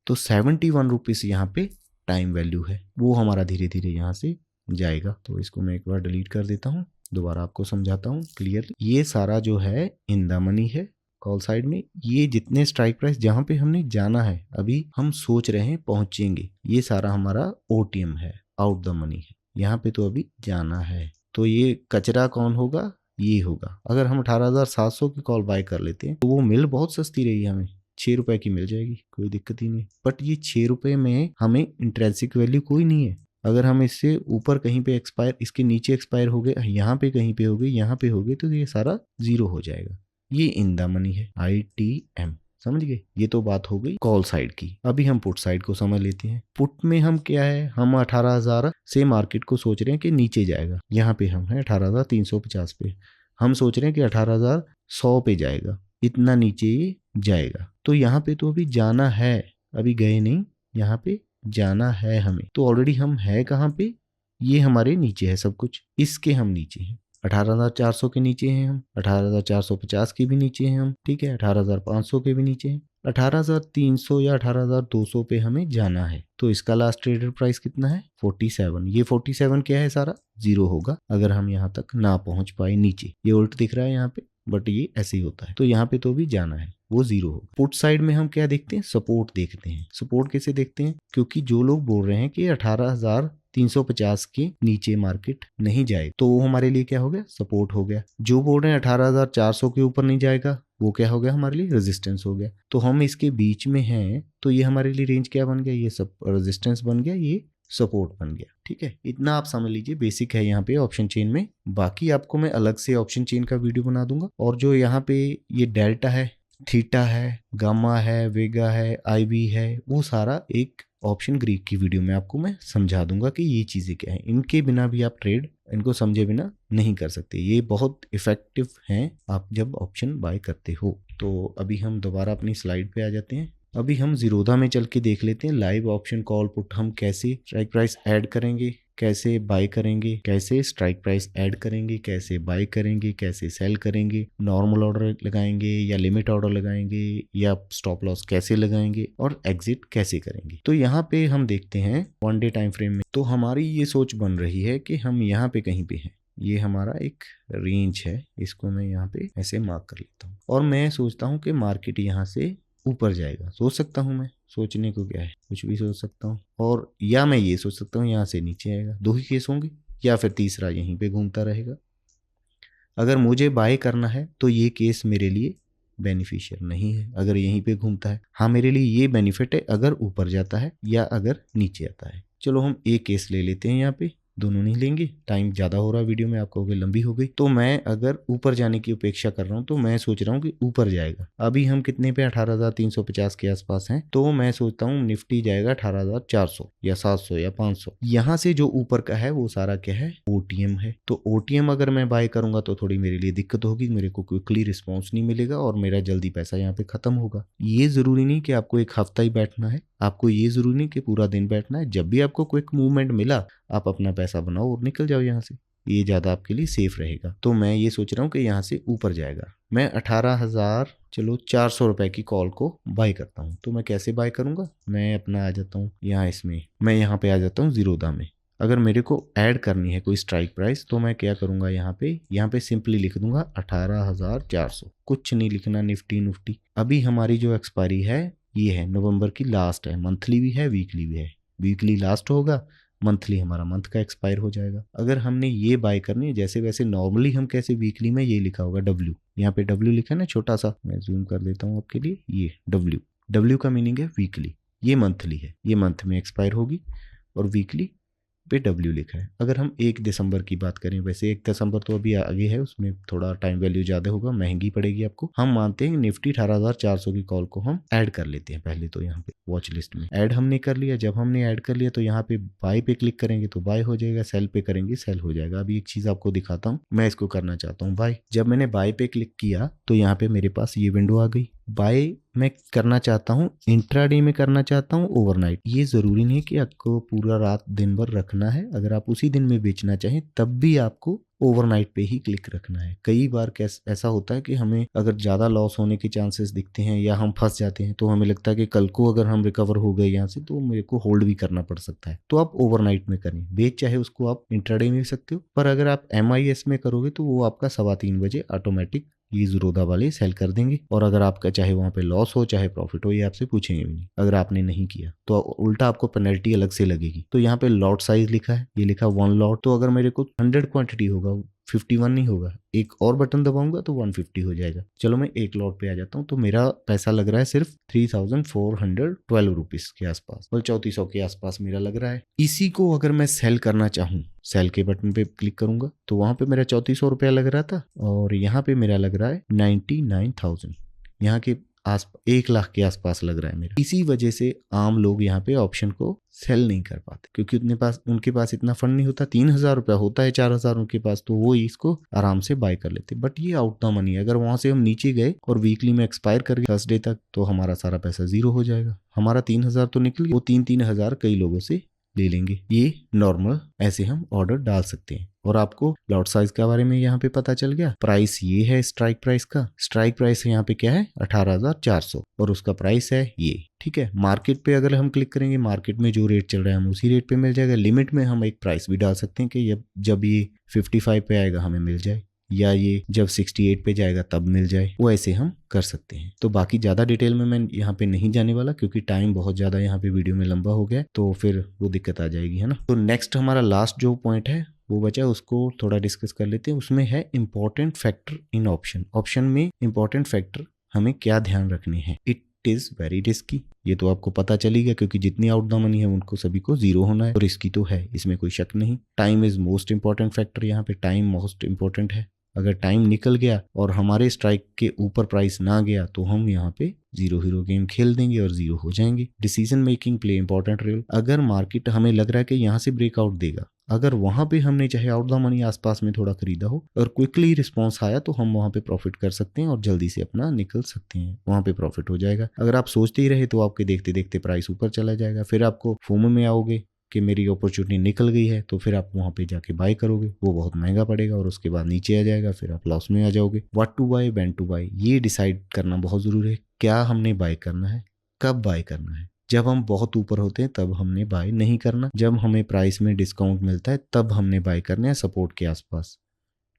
तो 71 रुपीज़ यहाँ पे टाइम वैल्यू है, वो हमारा धीरे धीरे यहाँ से जाएगा। तो इसको मैं एक बार डिलीट कर देता हूँ, दोबारा आपको समझाता हूँ क्लियरली। ये सारा जो है इन द मनी है कॉल साइड में, ये जितने स्ट्राइक प्राइस जहाँ पे हमने जाना है, अभी हम सोच रहे हैं पहुँचेंगे, ये सारा हमारा OTM है, आउट द मनी है, यहाँ पे तो अभी जाना है। तो ये कचरा कौन होगा? ये होगा। अगर हम 18,700 की कॉल बाय कर लेते हैं तो वो मिल बहुत सस्ती रही हमें, 6 रुपए की मिल जाएगी, कोई दिक्कत ही नहीं। बट ये 6 रुपए में हमें इंट्रिंसिक वैल्यू कोई नहीं है। अगर हम इससे ऊपर कहीं पे एक्सपायर, इसके नीचे एक्सपायर हो गए, यहाँ पे कहीं पे हो गए, यहाँ पे हो गए, तो ये सारा जीरो हो जाएगा। ये इन द मनी है, ITM, समझ गए। ये तो बात हो गई कॉल साइड की। अभी हम पुट साइड को समझ लेते हैं। पुट में हम क्या है, हम 18,000 से मार्केट को सोच रहे हैं कि नीचे जाएगा। यहाँ पे हम है 18,350 पे, हम सोच रहे हैं कि 18,100 पे जाएगा, इतना नीचे ये जाएगा। तो यहाँ पे तो अभी जाना है, अभी गए नहीं, यहाँ पे जाना है हमें। तो ऑलरेडी हम है कहाँ पे, ये हमारे नीचे है सब कुछ, इसके हम नीचे हैं, 18,400 के नीचे हैं हम, 18,450 के भी नीचे हैं हम, ठीक है, 18,500 के भी नीचे हैं, 18,300 या 18,200 पे हमें जाना है। तो इसका लास्ट ट्रेडेड प्राइस कितना है, 47। ये 47 क्या है, सारा जीरो होगा अगर हम यहाँ तक ना पहुंच पाए नीचे। ये उल्ट दिख रहा है यहाँ पे, बट ये ऐसे ही होता है। तो यहाँ पे तो भी जाना है, वो जीरो होगा। पुट साइड में हम क्या देखते हैं, सपोर्ट देखते हैं। सपोर्ट कैसे देखते हैं, क्योंकि जो लोग बोल रहे हैं कि 18,350 के नीचे मार्केट नहीं जाए, तो वो हमारे लिए क्या हो गया, सपोर्ट हो गया। जो बोल रहे हैं 18,400 के ऊपर नहीं जाएगा, वो क्या हो गया, हमारे लिए रेजिस्टेंस हो गया। तो हम इसके बीच में हैं, तो ये हमारे लिए रेंज क्या बन गया, ये सब रेजिस्टेंस बन गया, ये सपोर्ट बन गया। ठीक है, इतना आप समझ लीजिए, बेसिक है यहाँ पे ऑप्शन चेन में। बाकी आपको मैं अलग से ऑप्शन चेन का वीडियो बना दूंगा। और जो यहाँ पे ये डेल्टा है, थीटा है, गामा है, वेगा है, IB है, वो सारा एक ऑप्शन ग्रीक की वीडियो में आपको मैं समझा दूंगा कि ये चीज़ें क्या हैं। इनके बिना भी आप ट्रेड, इनको समझे बिना नहीं कर सकते। ये बहुत इफेक्टिव हैं आप जब ऑप्शन बाय करते हो। तो अभी हम दोबारा अपनी स्लाइड पे आ जाते हैं। अभी हम जीरोधा में चल के देख लेते हैं लाइव ऑप्शन कॉल पुट हम कैसे स्ट्राइक प्राइस ऐड करेंगे, कैसे बाय करेंगे, कैसे स्ट्राइक प्राइस ऐड करेंगे, कैसे बाय करेंगे, कैसे सेल करेंगे, नॉर्मल ऑर्डर लगाएंगे या लिमिट ऑर्डर लगाएंगे, या स्टॉप लॉस कैसे लगाएंगे, और एग्जिट कैसे करेंगे। तो यहाँ पे हम देखते हैं 1 डे टाइम फ्रेम में। तो हमारी ये सोच बन रही है कि हम यहाँ पे कहीं पे हैं, ये हमारा एक रेंज है, इसको मैं यहाँ पे ऐसे मार्क कर लेता हूँ। और मैं सोचता हूँ कि मार्केट यहाँ से ऊपर जाएगा। सोच सकता हूँ मैं, सोचने को क्या है, कुछ भी सोच सकता हूँ। और या मैं ये सोच सकता हूँ यहाँ से नीचे आएगा, 2 ही केस होंगे, या फिर तीसरा यहीं पे घूमता रहेगा। अगर मुझे बाय करना है तो ये केस मेरे लिए बेनिफिशियल नहीं है, अगर यहीं पे घूमता है। हाँ, मेरे लिए ये बेनिफिट है अगर ऊपर जाता है या अगर नीचे आता है। चलो हम एक केस ले लेते हैं यहाँ पे, दोनों नहीं लेंगे, टाइम ज़्यादा हो रहा है वीडियो में, आप कहोगे लंबी हो गई। तो मैं अगर ऊपर जाने की अपेक्षा कर रहा हूँ, तो मैं सोच रहा हूँ कि ऊपर जाएगा। अभी हम कितने पे, 18,350 के आसपास हैं। तो मैं सोचता हूँ निफ्टी जाएगा 18,400 या 700 या 500। यहाँ से जो ऊपर का है वो सारा क्या है, OTM है। तो OTM अगर मैं बाय करूंगा तो थोड़ी मेरे लिए दिक्कत होगी, मेरे को क्विकली रिस्पॉन्स नहीं मिलेगा और मेरा जल्दी पैसा यहाँ पे खत्म होगा। ये जरूरी नहीं कि आपको एक हफ्ता ही बैठना है, आपको ये जरूरी नहीं कि पूरा दिन बैठना है। जब भी आपको क्विक मूवमेंट मिला, आप अपना पैसा बनाओ और निकल जाओ यहाँ से, ये ज़्यादा आपके लिए सेफ रहेगा। तो मैं ये सोच रहा हूँ कि यहाँ से ऊपर जाएगा। मैं 18,400 रुपए की कॉल को बाय करता हूँ। तो मैं कैसे बाय करूँगा, मैं अपना आ जाता हूँ यहाँ, इसमें मैं यहाँ पे आ जाता हूँ जीरोधा में। अगर मेरे को ऐड करनी है कोई स्ट्राइक प्राइस, तो मैं क्या करूँगा, यहाँ पे सिंपली लिख दूंगा 18,400, कुछ नहीं लिखना निफ्टी नुफ्टी। अभी हमारी जो एक्सपायरी है ये है नवंबर की लास्ट है, मंथली भी है, वीकली भी है। वीकली लास्ट होगा, मंथली हमारा मंथ का एक्सपायर हो जाएगा। अगर हमने ये बाय करनी है, जैसे वैसे नॉर्मली हम कैसे वीकली में ये लिखा होगा W, यहाँ पे W लिखा है ना छोटा सा, मैं जूम कर देता हूँ आपके लिए। ये W का मीनिंग है वीकली, ये मंथली है, ये मंथ में एक्सपायर होगी, और वीकली पे W लिखा है। अगर हम 1 दिसंबर की बात करें, वैसे 1 दिसंबर तो अभी आगे है, उसमें थोड़ा टाइम वैल्यू ज़्यादा होगा, महंगी पड़ेगी आपको। हम मानते हैं निफ्टी 18,400 की कॉल को हम ऐड कर लेते हैं। पहले तो यहाँ पे वॉच लिस्ट में ऐड हमने कर लिया। जब हमने ऐड कर लिया तो यहाँ पे बाय पे क्लिक करेंगे तो बाय हो जाएगा, सेल पे करेंगे सेल हो जाएगा। अभी एक चीज़ आपको दिखाता हूँ, मैं इसको करना चाहता हूँ बाय। जब मैंने बाय पे क्लिक किया तो यहाँ पे मेरे पास ये विंडो आ गई। बाय मैं करना चाहता हूँ इंट्राडे में, करना चाहता हूँ ओवरनाइट। ये ज़रूरी नहीं कि आपको पूरा रात दिन भर रखना है, अगर आप उसी दिन में बेचना चाहें तब भी आपको ओवरनाइट पे ही क्लिक रखना है। कई बार ऐसा होता है कि हमें अगर ज़्यादा लॉस होने के चांसेस दिखते हैं या हम फंस जाते हैं, तो हमें लगता है कि कल को अगर हम रिकवर हो गए यहाँ से तो मेरे को होल्ड भी करना पड़ सकता है। तो आप ओवरनाइट में करें, बेच चाहे उसको आप इंट्राडे में भी सकते हो, पर अगर आप MIS में करोगे तो वो आपका 3:15 बजे ऑटोमेटिक ये जीरोधा वाले सेल कर देंगे। और अगर आपका चाहे वहाँ पे लॉस हो चाहे प्रॉफिट हो, ये आपसे पूछेंगे भी नहीं अगर आपने नहीं किया, तो उल्टा आपको पेनल्टी अलग से लगेगी। तो यहाँ पे लॉट साइज लिखा है, ये लिखा 1 लॉट। तो अगर मेरे को 100 क्वांटिटी होगा, 51 नहीं होगा, एक और बटन दबाऊंगा तो 150 हो जाएगा। चलो मैं एक लॉट पे आ जाता हूँ। तो मेरा पैसा लग रहा है सिर्फ 3412 रुपीज के आसपास, और 3400 के आसपास मेरा लग रहा है। इसी को अगर मैं सेल करना चाहूँ, सेल के बटन पे क्लिक करूंगा तो वहां पे मेरा 3400 रुपया लग रहा था, और यहाँ पे मेरा लग रहा है 99,000, यहाँ के 1 लाख के आसपास लग रहा है मेरा। इसी वजह से आम लोग यहाँ पे ऑप्शन को सेल नहीं कर पाते, क्योंकि उनके पास इतना फंड नहीं होता। 3,000 रुपया होता है, 4,000 उनके पास, तो वो इसको आराम से बाय कर लेते। बट ये आउट द मनी, अगर वहां से हम नीचे गए और वीकली में एक्सपायर कर गए थर्सडे तक, तो हमारा सारा पैसा जीरो हो जाएगा। हमारा 3,000 तो निकल गया, वो 3,000 कई लोगों से ले लेंगे। ये नॉर्मल ऐसे हम ऑर्डर डाल सकते हैं। और आपको लॉट साइज के बारे में यहाँ पे पता चल गया। प्राइस ये है स्ट्राइक प्राइस का, स्ट्राइक प्राइस यहाँ पे क्या है 18,400, और उसका प्राइस है ये, ठीक है। मार्केट पे अगर हम क्लिक करेंगे, मार्केट में जो रेट चल रहा है हम उसी रेट पे मिल जाएगा। लिमिट में हम एक प्राइस भी डाल सकते हैं कि जब ये 55 पे आएगा हमें मिल जाए, या ये जब 68 पे जाएगा तब मिल जाए, वो ऐसे हम कर सकते हैं। तो बाकी ज़्यादा डिटेल में मैं यहाँ पे नहीं जाने वाला, क्योंकि टाइम बहुत ज़्यादा यहाँ पे वीडियो में लंबा हो गया, तो फिर वो दिक्कत आ जाएगी, है ना। तो नेक्स्ट हमारा लास्ट जो पॉइंट है वो बचा, उसको थोड़ा डिस्कस कर लेते हैं। उसमें है important factor in option. Option में इंपॉर्टेंट फैक्टर हमें क्या ध्यान रखने हैं। इट इज वेरी रिस्की, ये तो आपको पता चलेगा, क्योंकि जितनी आउट द मनी है उनको सभी को जीरो होना है, तो रिस्की तो है, इसमें कोई शक नहीं। Time is most important factor, यहाँ पे टाइम मोस्ट इंपॉर्टेंट है। अगर टाइम निकल गया और हमारे स्ट्राइक के ऊपर प्राइस ना गया तो हम यहाँ पे जीरो गेम खेल देंगे और जीरो हो जाएंगे। Decision making play important role. अगर मार्केट हमें लग रहा है कि यहाँ से ब्रेकआउट देगा, अगर वहां पे हमने चाहे आउट द मनी आसपास में थोड़ा खरीदा हो और क्विकली रिस्पॉन्स आया, तो हम वहां पे प्रॉफिट कर सकते हैं और जल्दी से अपना निकल सकते हैं, वहां पे प्रॉफिट हो जाएगा। अगर आप सोचते ही रहे तो आपके देखते देखते प्राइस ऊपर चला जाएगा, फिर आपको फोमो में आओगे कि मेरी अपॉर्चुनिटी निकल गई है, तो फिर आप वहां पे जाके बाय करोगे, वो बहुत महंगा पड़ेगा और उसके बाद नीचे आ जाएगा, फिर आप लॉस में आ जाओगे। What to buy, when to buy, ये डिसाइड करना बहुत जरूरी है। क्या हमने बाय करना है, कब बाय करना है। जब हम बहुत ऊपर होते हैं तब हमने बाय नहीं करना, जब हमें प्राइस में डिस्काउंट मिलता है तब हमने बाय करना है सपोर्ट के आसपास।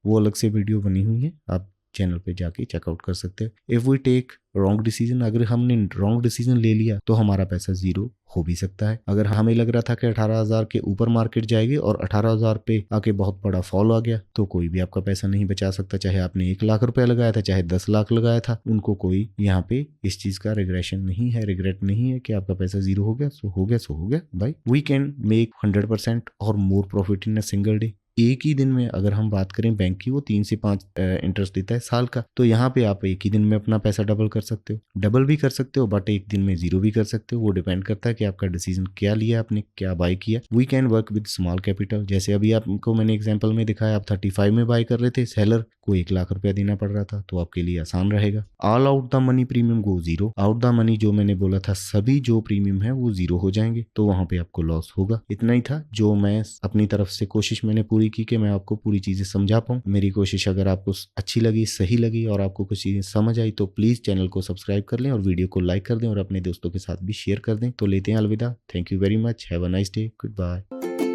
वो अलग से वीडियो बनी हुई है, आप चैनल पे जाके चेकआउट कर सकते हो। If we take wrong decision, अगर हमने रॉन्ग डिसीजन ले लिया तो हमारा पैसा जीरो हो भी सकता है। अगर हमें लग रहा था कि 18,000 के ऊपर मार्केट जाएगी और 18,000 पे आके बहुत बड़ा फॉल आ गया, तो कोई भी आपका पैसा नहीं बचा सकता। चाहे आपने 1 लाख रुपया लगाया था, चाहे 10 लाख लगाया था, उनको कोई यहाँ पे इस चीज का रिग्रेशन नहीं है, रिग्रेट नहीं है कि आपका पैसा जीरो हो गया, सो हो गया भाई। वी कैन मेक 100% और more profit in a single day. एक ही दिन में, अगर हम बात करें बैंक की, वो 3 से 5 इंटरेस्ट देता है साल का, तो यहाँ पे आप एक ही दिन में अपना पैसा डबल कर सकते हो। डबल भी कर सकते हो, बट एक दिन में जीरो भी कर सकते हो। वो डिपेंड करता है कि आपका डिसीजन क्या लिया, आपने क्या बाय किया। We can work with small capital. जैसे अभी आपको मैंने एग्जांपल में दिखाया, आप 35 में बाय कर रहे थे, सेलर को 1 लाख रुपया देना पड़ रहा था, तो आपके लिए आसान रहेगा। All out the money premium go zero. Out the money जो मैंने बोला था, सभी जो प्रीमियम है वो जीरो हो जाएंगे, तो वहां पे आपको लॉस होगा। इतना ही था जो मैं अपनी तरफ से कोशिश मैंने पूरी की कि मैं आपको पूरी चीजें समझा पाऊँ। मेरी कोशिश अगर आपको अच्छी लगी, सही लगी और आपको कुछ चीजें समझ आई, तो प्लीज चैनल को सब्सक्राइब कर लें और वीडियो को लाइक कर दें और अपने दोस्तों के साथ भी शेयर कर दें। तो लेते हैं अलविदा। Thank you very much. Have a nice day. Good bye.